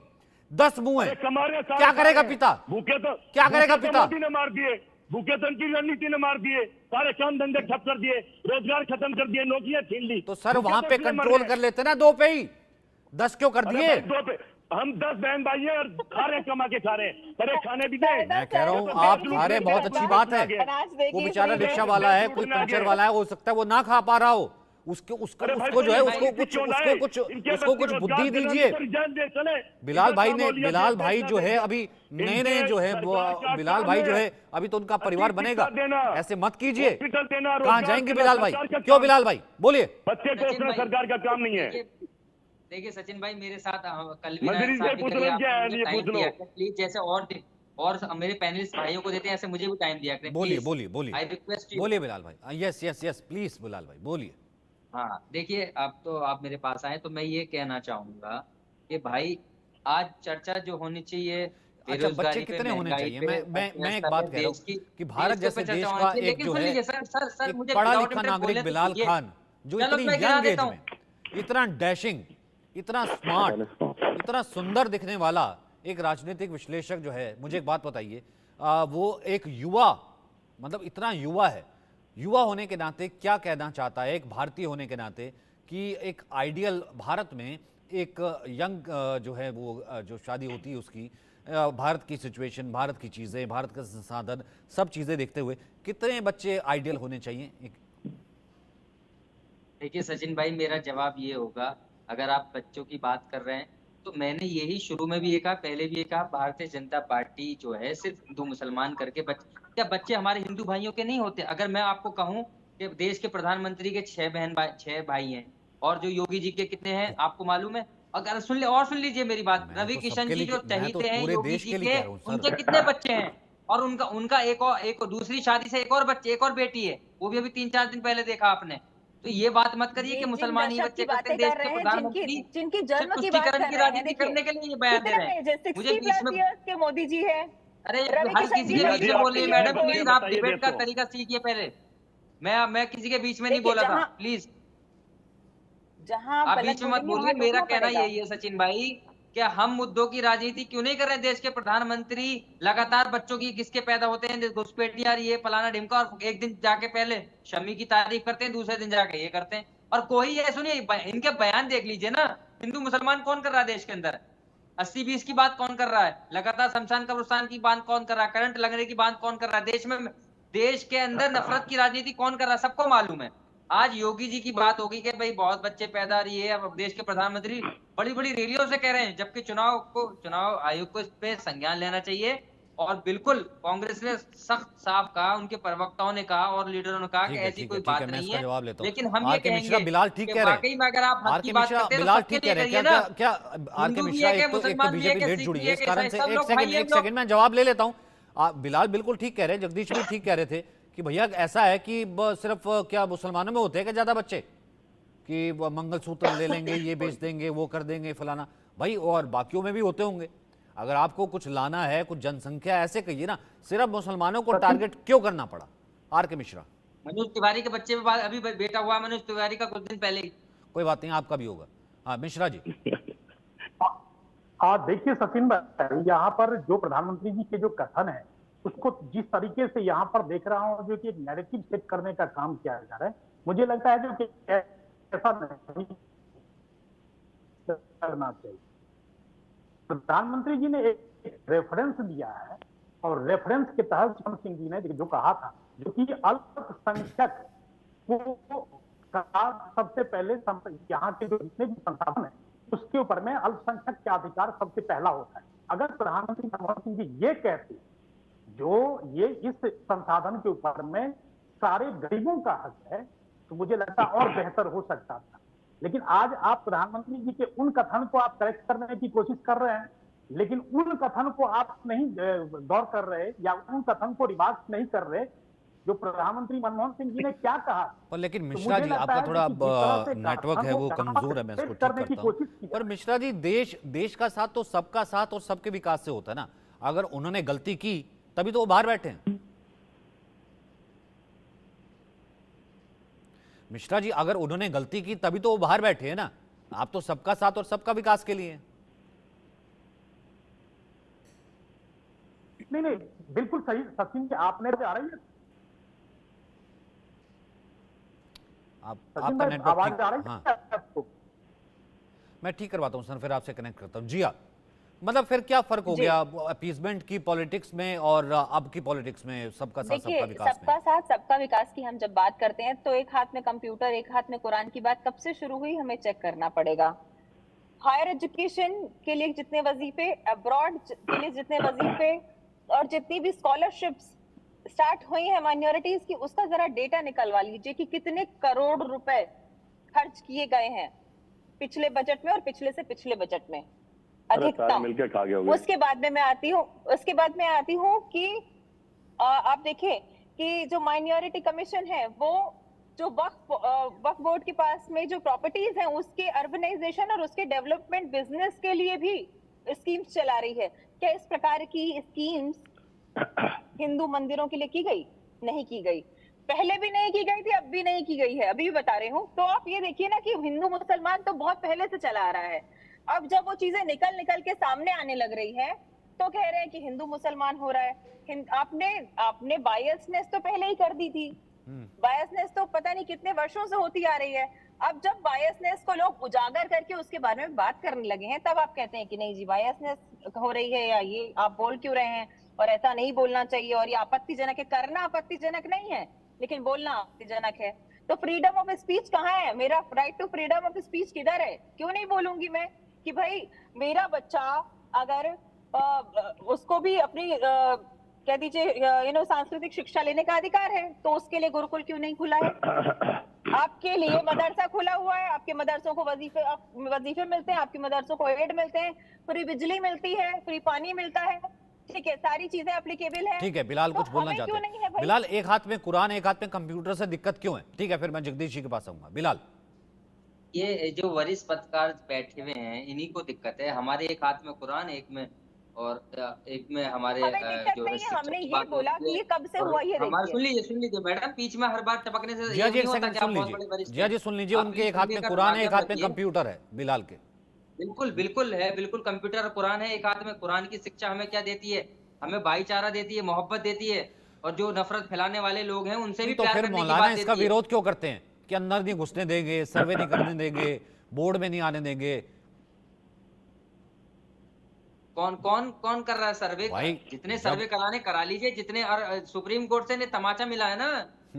10 मुंह है, क्या करेगा पिता? भूखे तो क्या करेगा भूखे तो पिता? मोदी ने मार दिए, भूखे तो उनकी रणनीति ने मार दिए, सारे काम धंधे ठप कर दिए, रोजगार खत्म कर दिए, नौकरियां छीन ली। तो सर भूखे वहां तो पे इसलिए मर कंट्रोल गए। कर लेते ना 2 पे ही, 10 क्यों कर अरे दिए? भाई, 2 पे हम 10 बहन भाई हैं और खा रहे हैं, कमा के खा रहे हैं। अरे खाने भी दें। मैं कह रहा हूँ आप खा रहे, बहुत अच्छी बात है। वो बेचारा रिक्शा वाला है, कोई पंचर वाला है, हो सकता है वो ना खा पा रहा हो, उसको उसको अरे भाई, उसको जो है भाई, उसको कुछ क्यों उसको लाए? कुछ इनके उसको बच्चे कुछ रोजगार बुद्धि देना, दीजिए। इनको रिजाइन दे, चले। बिलाल भाई इनका ने, मौलिया बिलाल देश भाई देश जो है देश। अभी नए इनके नए जो है सरकार का बिलाल काम भाई जो है है अभी तो उनका परिवार शिक्षा बनेगा, देना, ऐसे मत कीजिए। हॉस्पिटल देना, कहाँ रोजगार जाएंगे देना, बिलाल भाई? सरकार का क्यों काम। बिलाल भाई बोलिए। बच्चे को सचिन उसमें भाई, सरकार का काम नहीं है। देखिए सचिन भाई, मेरे साथ कल भी मंजरी से पूछ लो, क्या है, ये पूछ लो। प्लीज, जैसे और मेरे पैनलिस्ट भाइयों को देते हैं, ऐसे मुझे भी टाइम दिया करें। बोलिए please. बोलिए बोलिए I request you. बोलिए बिलाल भाई। Yes yes yes please Bilal भाई बोलिए। हाँ देखिए, अब तो आप मेरे पास आए तो मैं ये कहना चाहूंगा कि भाई आज चर्चा जो होनी चाहिए अच्छा, बच्चे बेरोजगारी पे, कितने होने महंगाई चाहिए? पे, मैं एक बात कह रहा हूँ कि भारत जैसे चर्चा देश होनी का चाहिए। एक लेकिन जो सुन है लीजिए सर, एक मुझे पढ़ा without लिखा interrupt नागरिक बोलने तो बिलाल दीजिए। खान, जो चलो, इतनी मैं गिना यंग एज देता हूँ। में इतना डैशिंग, इतना स्मार्ट, इतना सुंदर दिखने वाला एक राजनीतिक विश्लेषक जो है, मुझे एक बात बताइए, वो एक युवा, मतलब इतना युवा है, युवा होने के नाते क्या कहना चाहता है एक भारतीय होने के नाते कि एक आइडियल भारत में एक यंग जो है वो जो शादी होती है उसकी, भारत की सिचुएशन, भारत की चीज़ें, भारत का संसाधन, सब चीज़ें देखते हुए कितने बच्चे आइडियल होने चाहिए? देखिए सचिन भाई, मेरा जवाब ये होगा, अगर आप बच्चों की बात कर रहे हैं तो मैंने यही शुरू में भी ये कहा, पहले भी ये कहा, भारतीय जनता पार्टी जो है सिर्फ हिंदू मुसलमान करके क्या बच्चे हमारे हिंदू भाइयों के नहीं होते? अगर मैं आपको कहूं कि देश के प्रधानमंत्री के 6 भाई हैं, और जो योगी जी के कितने हैं आपको मालूम है? अगर सुन लीजिए मेरी बात, रवि किशन जी जो चहीते हैं योगी जी के, उनके कितने बच्चे हैं? और उनका एक दूसरी शादी से एक और बेटी है, वो भी अभी 3-4 दिन पहले देखा आपने। तो ये बात मत करिए कि मुसलमान ही बच्चे करते हैं। देश के प्रधानमंत्री जिनकी जन्म की बात तुष्टीकरण कर की रहे हैं, राजनीति करने के लिए ये बयान दे रहे हैं। मुझे बीच में, के मोदी जी है। अरे रवि हर किशन किसी जी के बीच में बोलिए मैडम, प्लीज आप बताइए डिबेट का देखो। तरीका सीखिए पहले। मैं किसी के बीच में नहीं देखिए, बोला था, जहाँ प्लीज जहाँ आप गलत बीच में मत बोलेंगे बोलिए। वहां मेरा टोकना कहना पड़ेगा। यही है सचिन भाई, कि हम मुद्दों की राजनीति क्यों नहीं कर रहे हैं। देश के प्रधानमंत्री लगातार बच्चों की किसके पैदा होते हैं, घुसपैठियां ये फलाना ढिमका, और एक दिन जाके पहले शमी की तारीफ करते हैं, दूसरे दिन जाके ये करते हैं। और कोई ये सुनिए, इनके बयान देख लीजिए ना, हिंदू मुसलमान कौन कर रहा है देश के अंदर, 80-20 की बात कौन कर रहा है, लगातार शमशान कब्रिस्तान की बात कौन कर रहा है, करंट लगने की बात कौन कर रहा है, देश के अंदर नफरत की राजनीति कौन कर रहा है, सबको मालूम है। आज योगी जी की बात होगी कि भाई बहुत बच्चे पैदा रही है, अब देश के प्रधानमंत्री बड़ी बड़ी रैलियों से कह रहे हैं, जबकि चुनाव आयोग को इस पे संज्ञान लेना चाहिए। और बिल्कुल कांग्रेस ने सख्त साफ कहा, उनके प्रवक्ताओं ने कहा और लीडरों ने कहा कि ऐसी कोई ठीक है, बात मैं नहीं इसका है। जवाब लेता हूँ। लेकिन हम आर ये के मिश्रा, कहेंगे बिलाल ठीक कि कह रहे हैं। वाकई में अगर आप हक आर की के बात मिश्रा, करते हैं तो बिलाल सबके ठीक लिए कह रहे करिए हैं। ना। क्या आर के हिंदू भी मिश्रा, है एक कि तो मुसलमान भी है बीजेपी कि लेट सिख जुड़ी भी है, है इस कि कारण ईसाई, से सब लोग भाई हैं एक हम लोग। सेकंड में जवाब ले लेता हूँ। बिलाल बिल्कुल ठीक कह रहे हैं, जगदीश भी ठीक कह रहे थे कि भैया ऐसा है कि सिर्फ क्या मुसलमानों में होते हैं क्या ज्यादा बच्चे, कि मंगलसूत्र ले लेंगे, ये बेच देंगे, वो कर देंगे फलाना, भाई और बाकियों में भी होते होंगे। अगर आपको कुछ लाना है, कुछ जनसंख्या, ऐसे कहिए ना, सिर्फ मुसलमानों को टारगेट क्यों करना पड़ा? आर के मिश्रा। मनोज तिवारी के बच्चे पे अभी बेटा हुआ मनोज तिवारी का कुछ दिन पहले ही। कोई बात नहीं, आपका भी होगा। हाँ मिश्रा जी। देखिए सचिन भाई, यहाँ पर जो प्रधानमंत्री जी के जो कथन है, उसको जिस तरीके से यहाँ पर देख रहा हूँ, जो कि एक नैरेटिव सेट करने का काम किया जा रहा है, मुझे लगता है जो कि ऐसा नहीं करना चाहिए। प्रधानमंत्री जी ने एक रेफरेंस दिया है, और रेफरेंस के तहत मनमोहन सिंह जी ने जो कहा था, जो कि अल्पसंख्यक को सबसे पहले यहाँ के जो जितने भी संसाधन है उसके ऊपर में अल्पसंख्यक का अधिकार सबसे पहला होता है। अगर प्रधानमंत्री मनमोहन सिंह जी ये कहते, जो ये इस संसाधन के ऊपर में सारे गरीबों का हक है, तो मुझे लगता और बेहतर हो सकता था। लेकिन आज आप प्रधानमंत्री जी के उन कथन को आप करेक्ट करने की कोशिश कर रहे हैं, लेकिन उन कथन को आप नहीं गौर कर रहे, या उन कथन को रिवाज नहीं कर रहे जो प्रधानमंत्री मनमोहन सिंह जी ने क्या कहा। पर लेकिन मिश्रा जी, आपका थोड़ा नेटवर्क है वो कमजोर है, मैं इसको ठीक करता हूं। पर मिश्रा जी, देश का साथ तो सबका साथ और सबके विकास से होता है ना। अगर उन्होंने गलती की तभी तो वो बाहर बैठे हैं। मिश्रा जी, अगर उन्होंने गलती की तभी तो वो बाहर बैठे हैं ना। आप तो सबका साथ और सबका विकास के लिए। नहीं, बिल्कुल सही सचिन जी, आपने आ रही है आपका नेटवर्क आवाज आ रही है? हाँ, मैं ठीक करवाता हूं सर, फिर आपसे कनेक्ट करता हूं। जी हाँ, मतलब फिर क्या फर्क हो गया अपीसमेंट की पॉलिटिक्स में और अब की पॉलिटिक्स में, सबका साथ सबका विकास में? सबका साथ सबका विकास की हम जब बात करते हैं तो एक हाथ में कंप्यूटर एक हाथ में कुरान की बात कब से शुरू हुई हमें चेक करना पड़ेगा। हायर एजुकेशन के लिए जितने वजीफे, अब्रॉड के लिए जितने वजीफे और जितनी भी स्कॉलरशिप्स स्टार्ट हुई है माइनॉरिटीज की, उसका जरा डेटा निकलवा लीजिए कि कितने करोड़ रुपए खर्च किए गए हैं पिछले बजट में और पिछले से पिछले बजट में अधिकतम। उसके बाद में मैं आती हूँ कि आप देखें कि जो माइनॉरिटी कमीशन है वो जो वक्फ बोर्ड के पास में जो प्रॉपर्टीज हैं उसके अर्बनाइजेशन और उसके डेवलपमेंट बिजनेस के लिए भी स्कीम्स चला रही है। क्या इस प्रकार की स्कीम्स हिंदू मंदिरों के लिए की गई? नहीं की गई, पहले भी नहीं की गई थी, अब भी नहीं की गई है, अभी भी बता रही हूँ। तो आप ये देखिए ना कि हिंदू मुसलमान तो बहुत पहले से चला आ रहा है, अब जब वो चीजें निकल के सामने आने लग रही है तो कह रहे हैं कि हिंदू मुसलमान हो रहा है। आपने बायसनेस तो पहले ही कर दी थी, बायसनेस तो पता नहीं कितने वर्षों से होती आ रही है। अब जब बायसनेस को लोग उजागर करके उसके बारे में बात करने लगे हैं, तब आप कहते हैं कि नहीं जी बायसनेस हो रही है, या ये आप बोल क्यों रहे हैं और ऐसा नहीं बोलना चाहिए और ये आपत्तिजनक है। करना आपत्तिजनक नहीं है, लेकिन बोलना आपत्तिजनक है। तो फ्रीडम ऑफ स्पीच कहाँ है? मेरा right to freedom of speech किधर है? क्यों नहीं बोलूंगी मैं कि भाई मेरा बच्चा अगर उसको भी अपनी कह दीजिए सांस्कृतिक शिक्षा लेने का अधिकार है, तो उसके लिए गुरुकुल क्यों नहीं खुला है? आपके लिए मदरसा खुला हुआ है, आपके मदरसों को वजीफे मिलते हैं, आपके मदरसों को एड मिलते हैं, फ्री बिजली मिलती है, फ्री पानी मिलता है, ठीक है, सारी चीजें एप्लीकेबल है। ठीक है, बिलाल कुछ बोलना चाहते हैं। बिलाल, एक हाथ में कुरान एक हाथ में कंप्यूटर से दिक्कत क्यों है? ठीक है, फिर मैं जगदीश जी के पास आऊंगा। बिलाल, ये जो वरिष्ठ पत्रकार बैठे हुए हैं इन्हीं को दिक्कत है। हमारे एक हाथ में कुरान एक में और एक में हमारे हमें दिक्कत जो नहीं है, शिक्षक हमने की ये बात बोला होती कि है। ये कब से और हुआ ये हमारे देखिए। सुन लीजिए मैडम, बीच में हर बार टपकने से जिया ये जी नहीं एक होता सेकंड कि सुन आप बहुत लीजिए, बड़े वरिष्ठ जिया हैं। जी सुन लीजिए, आप उनके प्लीज एक हाथ में सुनिएगा, कुरान है, आगे एक हाथ में बढ़िए। कंप्यूटर है बिलाल के। बिल्कुल बिल्कुल है, बिल्कुल कंप्यूटर और कुरान है एक हाथ में। कुरान की शिक्षा हमें क्या देती है? हमें भाईचारा देती है, मोहब्बत देती है, और जो नफरत फैलाने वाले लोग हैं उनसे नहीं भी तो प्यार फिर करने की मौलाना बात इसका देती है। विरोध क्यों करते हैं कि अंदर नहीं घुसने देंगे, सर्वे नहीं करने देंगे, बोर्ड में नहीं आने देंगे? कौन कौन कौन कर रहा है सर्वे? भाई जितने जब सर्वे कराने करा लीजिए, जितने। और सुप्रीम कोर्ट से ने तमाचा मिला है ना।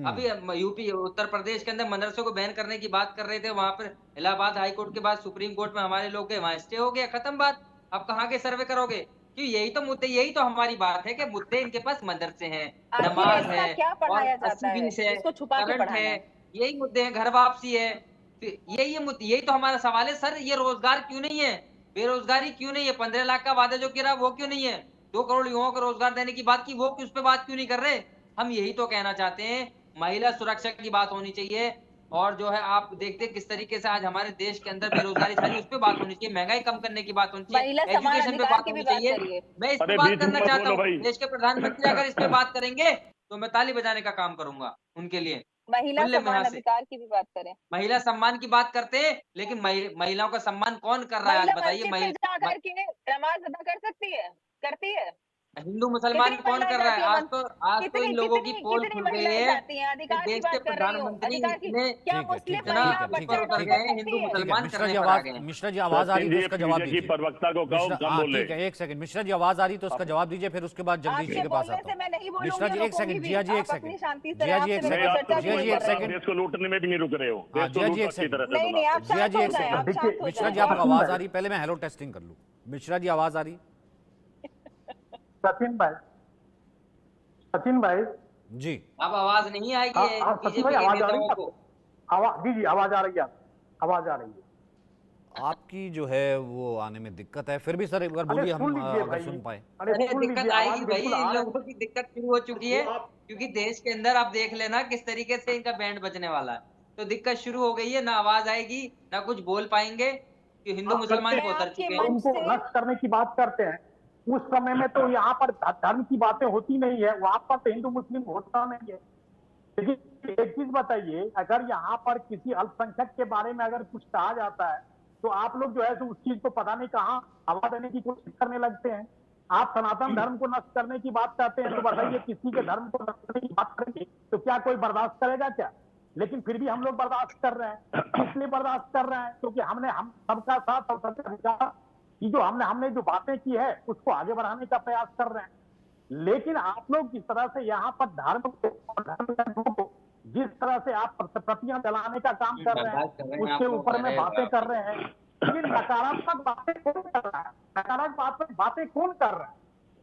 अभी यूपी उत्तर प्रदेश के अंदर मदरसों को बैन करने की बात कर रहे थे, वहां पर इलाहाबाद हाई कोर्ट के बाद सुप्रीम कोर्ट में हमारे लोग गए, वहां स्टे हो गया, खत्म बात। अब कहाँ के सर्वे करोगे? क्यों? यही तो मुद्दे, यही तो हमारी बात है कि मुद्दे इनके पास मदरसे हैं, आखिर नमाज ऐसा है, क्या और पढ़ाया जाता है 80-20 है, जिसको छुपा के करंट है, पढ़ाना है? यही मुद्दे हैं, घर वापसी है। यही मुद्दे, यही तो हमारा सवाल है सर। ये रोजगार क्यों नहीं है? बेरोजगारी क्यों नहीं है? 15 लाख का वादा जो किया वो क्यों नहीं है? 2 करोड़ युवाओं को रोजगार देने की बात की, वो उस पे बात क्यों नहीं कर रहे? हम यही तो कहना चाहते हैं, महिला सुरक्षा की बात होनी चाहिए। और जो है आप देखते हैं किस तरीके से आज हमारे देश के अंदर बेरोजगारी छा रही है, उस पे बात होनी चाहिए, महंगाई कम करने की बात होनी चाहिए, महिला समान एजुकेशन पे अधिकार बात की भी होनी बात चाहिए। करिए। मैं इस पे अरे बात बीच में करना मत चाहता बोलो हूँ। भाई। देश के प्रधानमंत्री अगर इस पे बात करेंगे तो मैं ताली बजाने का काम करूंगा उनके लिए, महिला खुले समान मना से। अधिकार की भी बात करें। महिला सम्मान की बात करते हैं, लेकिन महिलाओं का सम्मान कौन कर रहा है आज महिला बताइए? मस्जिद में जा करके नमाज अदा कर सकती है, करती है? हिंदू मुसलमान कितनी कौन महिलाएं कर रहा है? जाती है आज तो कितनी इन लोगों की कितनी पोल कितनी खुल गई महिलाएं है जाती हैं? कि अधिकार की देश के बात कर रही हूँ, प्रधानमंत्री अधिकार की। इतने क्या ठीक है, मुस्लिम ठीक है, इतना महिला ठीक है, ठीक बच्चा है, ऊपर उतर ठीक अडॉप्ट है, गए कर हैं, सकती हिंदू है? ठीक है। मुसलमान मिश्रा करने जी पर आ आवाज, गए हैं। मिश्रा जी आवाज आ रही है तो सचिन जी, उसका एक जवाब मीडिया की दीजिए। प्रवक्ता को कहो मिश्रा, कम हाँ बोले। ठीक है, एक सेकंड। मिश्रा जी आवाज आ रही है तो उसका जवाब दीजिए, फिर उसके बाद जगदीश जी आपके के पास बोलने आता से हूँ। मैं नहीं मिश्रा बोलूंगी जी और एक सेकंड, रोकूंगी भी। जिया जी एक आप अपनी सेकंड, शांति से जिया रहें, जी एक आपसे मैं नहीं, कोई आप सेकंड, तो चर्चा भी जिया नहीं जी एक कर रही हूँ। देश सेकंड। को लूटने में भी नहीं रुक रहे हो। हाँ देश को जिया जी लूटो एक अच्छी तरह सेकंड, से नहीं तुम नहीं, आप जिया शांत जी हो एक जाएं, आप सेकंड। शांत हो मिश्रा जाएं। जी आपको सचिन आवाज भाई, आ रही? पहले मैं हेलो टेस्टिंग कर लूँ। मिश्रा जी आवाज आ रही? सचिन भाई, सचिन भाई, जी अब आवाज नहीं आएगी सचिन भाई बीजेपी के आवाज आ रही नेताओं है? को। आवाज, जी जी आवाज आ रही है, आवाज आ रही है। आपकी जो है वो आने में दिक्कत है, फिर भी सर एक बार अरे बोलिए, सुन हम लीजिए अगर भाई, सुन पाए। अरे अरे सुन दिक्कत लीजिए, आवाज आएगी भाई, बिल्कुल आ इन रहा लोगों की दिक्कत शुरू हो चुकी है, है। आप क्योंकि देश के अंदर आप देख लेना किस तरीके से इनका बैंड बजने वाला है। तो दिक्कत शुरू हो गई है, ना आवाज आएगी, ना कुछ बोल पाएंगे, कि हिंदू मुसलमान मैं पे उतर आपके चुके और हैं। मंच उनको से नष्ट करने की बात करते हैं। उस समय में तो यहाँ पर धर्म की बातें होती नहीं है, वहां पर तो हिंदू मुस्लिम होता नहीं है। लेकिन एक चीज बताइए, अगर यहाँ पर किसी अल्पसंख्यक के बारे में अगर कुछ कहा जाता है तो आप लोग जो है तो उस चीज को पता नहीं कहाँ हवा देने की कोशिश करने लगते हैं। आप सनातन धर्म को नष्ट करने की बात करते हैं, तो बताइए किसी के धर्म को नष्ट करने की बात करेंगे तो क्या कोई बर्दाश्त करेगा क्या? लेकिन फिर भी हम लोग बर्दाश्त कर रहे हैं। किस लिए बर्दाश्त कर रहे हैं? क्योंकि हम सबका साथ और सबका विकास की जो हमने जो बातें की है उसको आगे बढ़ाने का प्रयास कर रहे हैं। लेकिन आप लोग जिस तरह से यहाँ पर धर्म को और धर्म को जिस तरह से आप प्रतियां जलाने का काम कर रहे बर्दाश्त कर रहे हैं, हैं आप उसके लोग, ऊपर में अरे बातें बाप कर रे। रहे हैं। ये नकारात्मक बातें कौन कर रहा है? नकारात्मक बातें कौन कर रहा है?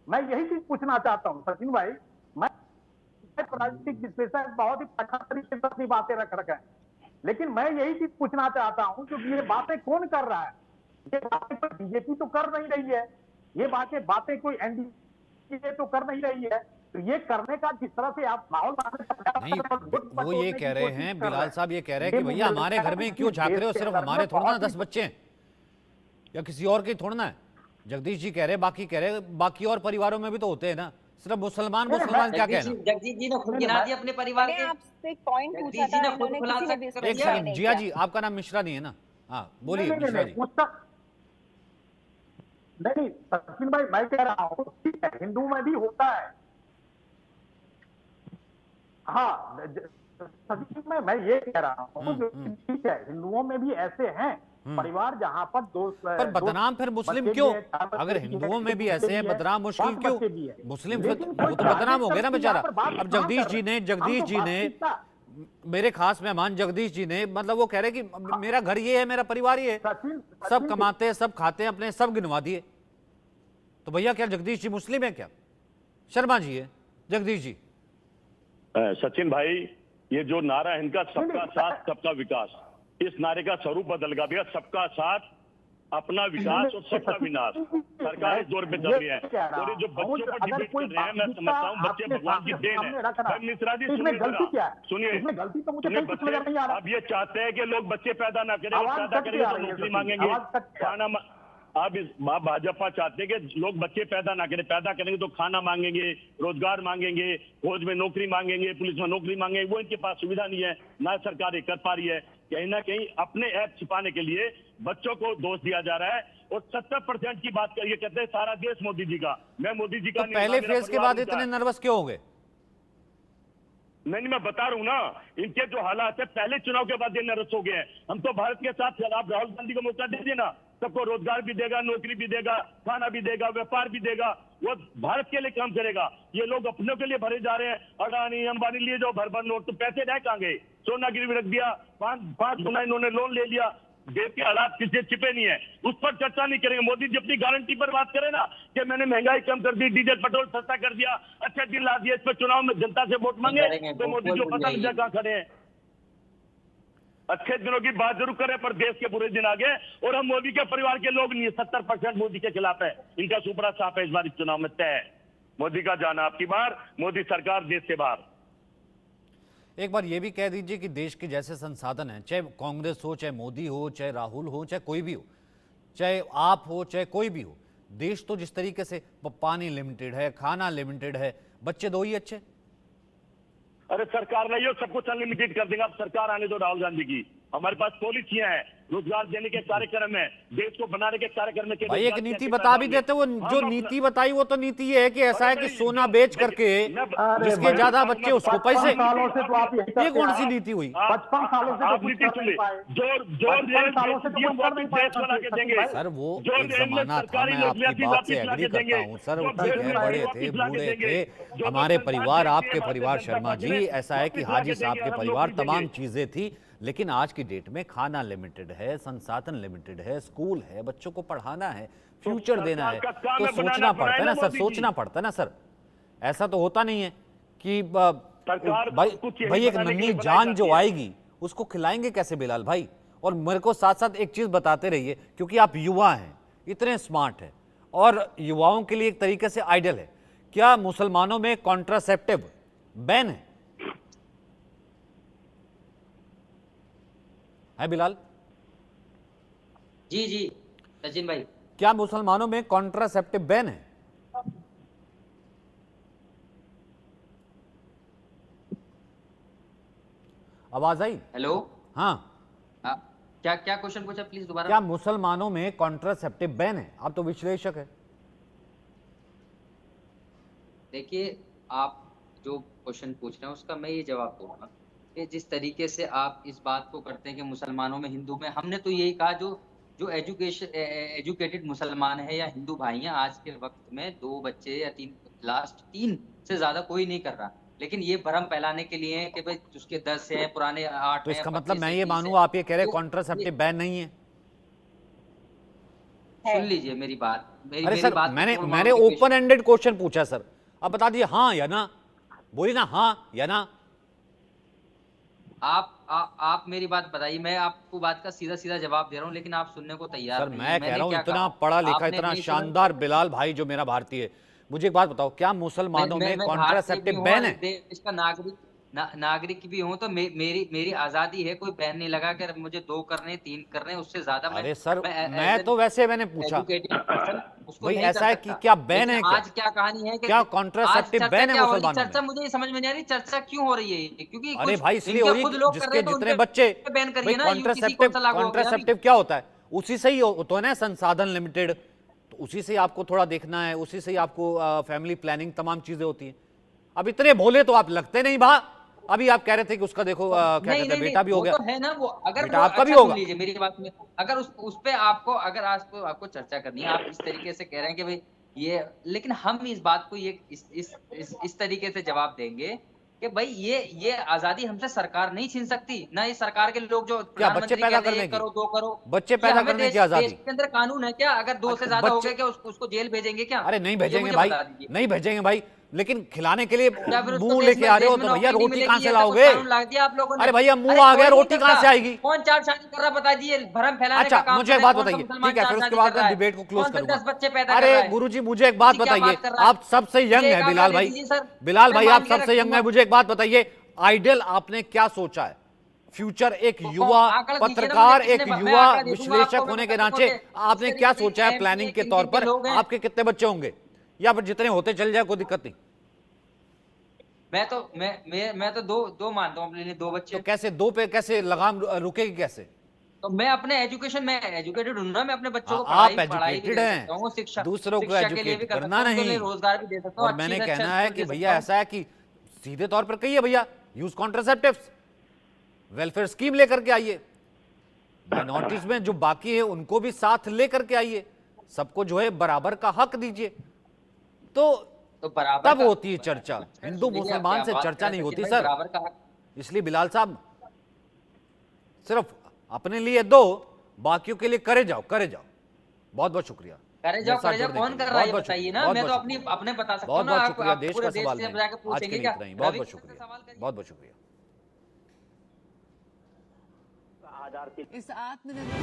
मैं यही चीज पूछना चाहता हूँ सचिन भाई। मैं राजनीतिक विश्लेषक बहुत ही प्रखर तरीके से अपनी बातें रख रखे हैं, लेकिन मैं यही चीज पूछना चाहता हूँ कि ये बातें कौन कर रहा है? ये बातें तो बीजेपी तो कर नहीं रही है, ये बातें कोई एनडीए तो कर नहीं रही है। तो ये करने का जिस तरह से आप माहौल नहीं, वो ये कह रहे हैं, बिलाल साहब ये कह रहे हैं कि भैया हमारे घर में क्यों झांक रहे हो, सिर्फ हमारे थोड़ा ना 10 बच्चे हैं या किसी और के थोड़ा ना है। जगदीश जी कह रहे, बाकी कह रहे, बाकी और परिवारों में भी तो होते हैं ना, सिर्फ मुसलमान क्या कहना। जगदीश जी ने खुद गिना दिया अपने परिवार मैंने के। आपसे एक पॉइंट पूछा जगदीश जी था, ने खुद इन्होंने खुलासा किसी ने भी कर इसको एक दिया। जवाब सेकंड नहीं जिया किया। जी, आपका नाम मिश्रा नहीं है ना? हाँ बोलिए नहीं, मिश्रा जी। नहीं सचिन भाई, मैं कह रहा हूँ ठीक है, हिंदू में भी होता है। हाँ सचिन भाई, मैं ये कह रहा हूँ जो ठीक है, हिंदुओं में भी ऐसे हैं परिवार जहां पर पर बदनाम फिर मुस्लिम क्यों? अगर हिंदुओं में भी ऐसे हैं, बदनाम मुश्किल क्यों? मुस्लिम वो तो बदनाम हो गया ना बेचारा। अब जगदीश जी ने मेरे खास मेहमान जगदीश जी ने, मतलब वो कह रहे कि मेरा घर ये है, मेरा परिवार ये है, सब कमाते हैं, सब खाते हैं, अपने सब गिनवा दिए। तो भैया क्या जगदीश जी मुस्लिम है क्या? शर्मा जी है जगदीश जी। सचिन भाई, ये जो नारा है इनका, सबका साथ सबका विकास, इस नारे का स्वरूप बदल गया भैया। सबका साथ, अपना विकास और सबका विनाश। सरकार इस दौर में चल रही है, और ये जो बच्चों पर डिबेट कर रहे हैं, मैं समझता हूँ बच्चे भगवान की देन है। भाई मिश्रा जी सुनिए, बच्चे अब ये चाहते हैं कि लोग बच्चे पैदा ना करें, और पैदा करेंगे तो नौकरी मांगेंगे, खाना आप भाजपा चाहते हैं कि लोग बच्चे पैदा ना करें, पैदा करेंगे तो खाना मांगेंगे, रोजगार मांगेंगे, फौज में नौकरी मांगेंगे, पुलिस में नौकरी मांगेंगे। वो इनके पास सुविधा नहीं है, ना सरकार ये कर पा रही है। कहीं ना कहीं अपने ऐप छिपाने के लिए बच्चों को दोष दिया जा रहा है। और 70% की बात करिए, कहते हैं सारा देश मोदी जी का, मैं मोदी जी का तो नहीं, पहले मेरा फेज के परिवार बाद उनका इतने है। नर्वस क्यों हो गए? नहीं, मैं बता रहा हूँ ना, इनके जो हालात है पहले चुनाव के बाद ये नर्वस हो गए हैं। हम तो भारत के साथ, आप राहुल गांधी को मौका दीजिए ना, सबको रोजगार भी देगा, नौकरी भी देगा, खाना भी देगा, व्यापार भी देगा, वो भारत के लिए काम करेगा। ये लोग अपनों के लिए भरे जा रहे हैं। अडानी अंबानी लिए जो भर भर नोट, तो पैसे रह कहाँ गए? सोना गिरवी रख दिया, पांच गुना इन्होंने लोन ले लिया। देश के हालात किसी छिपे नहीं है, उस पर चर्चा नहीं करेंगे। मोदी जी अपनी गारंटी पर बात करें ना कि मैंने महंगाई कम कर दी, डीजल पेट्रोल सस्ता कर दिया, अच्छे दिन ला दिए, इस पर चुनाव में जनता से वोट मांगे तो मोदी जी को पता नहीं कहाँ खड़े हैं। अच्छे दिनों की बात जरूर करें पर देश के बुरे दिन आ गए। और हम मोदी के परिवार के लोग नहीं, 70% मोदी के खिलाफ है। इनका सुपड़ा साफ है, इस बार इस चुनाव में तय है। मोदी का जाना आपकी बार, मोदी सरकार देश से बाहर। एक बार ये भी कह दीजिए कि देश के जैसे संसाधन हैं, चाहे कांग्रेस हो, चाहे मोदी हो, चाहे राहुल हो, चाहे कोई भी हो, चाहे आप हो, चाहे कोई भी हो, देश तो जिस तरीके से पानी लिमिटेड है, खाना लिमिटेड है, बच्चे दो ही अच्छे। अरे सरकार नहीं हो, सब कुछ अनलिमिटेड कर देगा। अब सरकार आने दो राहुल गांधी की। हमारे पास पॉलिसियां हैं, रोजगार देने के कार्यक्रम है, देश को बनाने के कार्यक्रम में। भाई एक नीति बता भी देते, वो जो नीति बताई वो तो नीति ये है कि ऐसा है कि सोना बेच करके जिसके ज्यादा बच्चे उसको पैसे। सालों से तो आप ये कौन सी नीति हुई? 55 सालों से आप तो नीति सुनिए, जो सालों से तो रेल नहीं पाए देश बना के देंगे। सर वो जो एक जमाना था, मैं आपकी बात से एग्री करता हूँ सर, वो ठीक है, बड़े थे, बूढ़े थे, हमारे परिवार, आपके परिवार शर्मा जी, ऐसा है कि हाजी साहब के परिवार, तमाम चीजें थी। लेकिन आज की डेट में खाना लिमिटेड है, संसाधन लिमिटेड है, स्कूल है, बच्चों को पढ़ाना है, फ्यूचर देना है, तो सोचना पड़ता है ना सर, सोचना पड़ता है ना सर। ऐसा तो होता नहीं है कि भाई एक नन्ही जान जो आएगी उसको खिलाएंगे कैसे बिलाल भाई? और मेरे को साथ साथ एक चीज बताते रहिए, क्योंकि आप युवा हैं, इतने स्मार्ट हैं और युवाओं के लिए एक तरीके से आइडियल है। क्या मुसलमानों में कॉन्ट्रासेप्टिव बैन है बिलाल? जी जी सचिन भाई, क्या मुसलमानों में कॉन्ट्रासेप्टिव बैन है? आवाज आई? हेलो, हाँ, क्या क्या क्वेश्चन पूछा प्लीज दोबारा? क्या मुसलमानों में कॉन्ट्रासेप्टिव बैन है? आप तो विश्लेषक है। देखिए, आप जो क्वेश्चन पूछ रहे हैं उसका मैं ये जवाब दूंगा कि जिस तरीके से आप इस बात को करते हैं कि मुसलमानों में, हिंदू में, हमने तो यही कहा जो एजुकेटेड मुसलमान है या हिंदू भाई हैं, आज के वक्त में 2 बच्चे या 3 से ज्यादा कोई नहीं कर रहा। लेकिन ये भ्रम फैलाने के लिए है कि भाई उसके 10 हैं, पुराने 8 तो हैं, इसका 25 मतलब मैं हैं, ये 30 मानूं हैं। आप ये कह रहे हैं तो कॉन्ट्रासेप्टिव बैन नहीं है? सुन लीजिए मेरी बात, अरे मेरी सर, बात को मैंने तोड़ मैंने मरोड़ के ओपन एंडेड क्वेश्चन पूछा सर, अब बता दिए हाँ या ना, बोलिए ना हाँ या ना। आप मेरी बात बताइए, मैं आपको बात का सीधा सीधा जवाब दे रहा हूँ, लेकिन आप सुनने को तैयार सर नहीं मैं हैं। कह मैंने रहा हूँ क्या इतना कहा? पढ़ा लिखा, आपने इतना नहीं सुना? शानदार बिलाल भाई जो मेरा भारतीय है, मुझे एक बात बताओ, क्या मुसलमानों में मैं कॉन्ट्रासेप्टिव भारतीय भी हूँ बैन और है? देश का नागरिक भी हूँ, तो मेरी आजादी है, कोई बैन नहीं लगा कर मुझे 2 करने 3 करने, उससे ज्यादा अरे सर मैं मैं तो वैसे मैंने पूछा उसको भाई, नहीं ऐसा कर है कि सकता। क्या बैन लेकिन है? क्या आज क्या कहानी है कि क्या आज कॉन्ट्रासेप्टिव चर्चा बैन है क्या हो रही है? मुसलमानों चर्चा में? मुझे ये समझ में नहीं आ रही, चर्चा क्यों हो रही है? क्योंकि अरे कुछ भाई इसलिए इनके हो रही खुद है लोग कर जिसके रहे हैं तो जितने उनके बच्चे, बैन भाई करिए ना, यूजीसी कौन सा लागू हो गया अभी? कॉन्ट्रासेप्टिव क्या होता है? उसी से ही होता है ना संसाधन लिमिटेड, तो उसी से ही आपको थोड़ा देखना है, उसी से ही आपको फैमिली प्लानिंग तमाम चीजें होती हैं। अब इतने भोले तो आप लगते नहीं भा। अभी आप कह रहे थे कि उसका देखो क्या कहते हैं बेटा भी हो वो गया, तो है ना, वो अगर बेटा वो आपका भी अच्छा होगा। सुन लीजिए मेरी बात में, अगर उस पे अगर आपको चर्चा करनी है, आप इस तरीके से कह रहे हैं कि भाई ये, लेकिन हम इस बात को ये इस तरीके से जवाब देंगे कि भाई ये आजादी हमसे सरकार नहीं छीन सकती, ना ये सरकार के लोग जो क्या बच्चे प्रधानमंत्री पैदा कहते हैं, करने ये की? करो 2 करो, बच्चे ये पैदा हमें करने की आजादी? देश के अंदर कानून है क्या? अगर 2 से ज्यादा हो गए क्या उसको जेल भेजेंगे क्या? अरे नहीं ये भेजेंगे मुझे भाई, बता दीजिए। नहीं भेजेंगे भाई, लेकिन खिलाने के लिए क्या फिर उसको मुंह देश लेके में- आ रहे हो देश में तो भैया नौकरी नहीं रोटी कहाँ मिलेगी, से ऐसा कुछ लाओगे? कानून ला दिया आप लोगों ने? अरे भैया मुंह अरे आ गया, कोई नहीं रोटी कहाँ करता। से आएगी? कौन चार शादी कर रहा बता दीजिए, भरम फैलाने अच्छा का काम मुझे एक कर बात रहा है, बताइए, कौन सा मुसलमान ठीक है, फिर चार उसके शादी बाद कर रहा मैं है? डिबेट को क्लोज कौन से करूंगा। 10 बच्चे पैदा कर अरे रहा है? गुरुजी मुझे एक बात ऐसी क्या बताइए, बात कर रहा है? आप सबसे यंग ये है एक बिलाल आंकड़ा भाई, दे दीजिए सर, बिलाल मैं भाई मान आप के सबसे यंग है, रखूंगा। मुझे एक बात बताइए, आइडियल आपने क्या सोचा है? फ्यूचर, एक तो युवा आंकड़ा दीजिए ना पत्रकार, मुझे, एक कितने- मैं युवा आंकड़ा दे दूंगा विश्लेषक आपको, मैं होने के बता नाते दूंगा। आपने इस क्या तरीके सोचा है से प्लानिंग के किन तौर किन पर? लोग हैं। आपके कितने बच्चे होंगे, या फिर जितने होते चल जाए कोई दिक्कत नहीं? मैं तो दो मानता हूँ अपने लिए, 2 बच्चे। तो कैसे दो पे कैसे लगाम रुकेगी कैसे? तो मैं अपने एजुकेशन में एजुकेटेड हूं ना, मैं अपने बच्चों को आप पढ़ाई भी एजुकेटेड दे हैं, सकता हूँ, शिक्षा दूसरों को शिक्षा के लिए भी एजुकेट कर करना सकता हूँ, उनके नहीं। लिए रोजगार भी दे सकता हूँ, और मैंने अच्छी कहना अच्छा है स्कूल कि दे भैया सकता हूँ। ऐसा है कि सीधे तौर पर कहिए भैया यूज कॉन्ट्रासेप्टिव्स, वेलफेयर स्कीम लेकर के आइए, माइनॉरिटीज में जो बाकी है उनको भी साथ लेकर के आइए, सबको जो है बराबर का हक दीजिए, तो बराबर तब का- होती है चर्चा। हिंदू सुनिए, आप मुसलमान क्या से बात चर्चा कर नहीं रहे हैं होती सचिन सर। भाई, बराबर का हक। इसलिए बिलाल साहब सिर्फ अपने लिए दो, बाकियों के लिए करे जाओ, करे जाओ। बहुत बहुत शुक्रिया। करे मेरे जाओ साथ करे जाओ, जुड़ने कौन के कर लिए रहा है ये बहुत बताइए शुक्रिया, ना, बहुत मैं तो बहुत अपनी शुक्रिया। अपने बता सकता हूँ बहुत ना, बहुत आप शुक्रिया। देश पूरे का देश सवाल से नहीं, जाके आज पूछेंगे के लिए क्या? इतना ही। बहुत रवि बहुत किशन से शुक्रिया, सवाल करिए। बहुत बहुत शुक्रिया। इस आत्मनिर्भर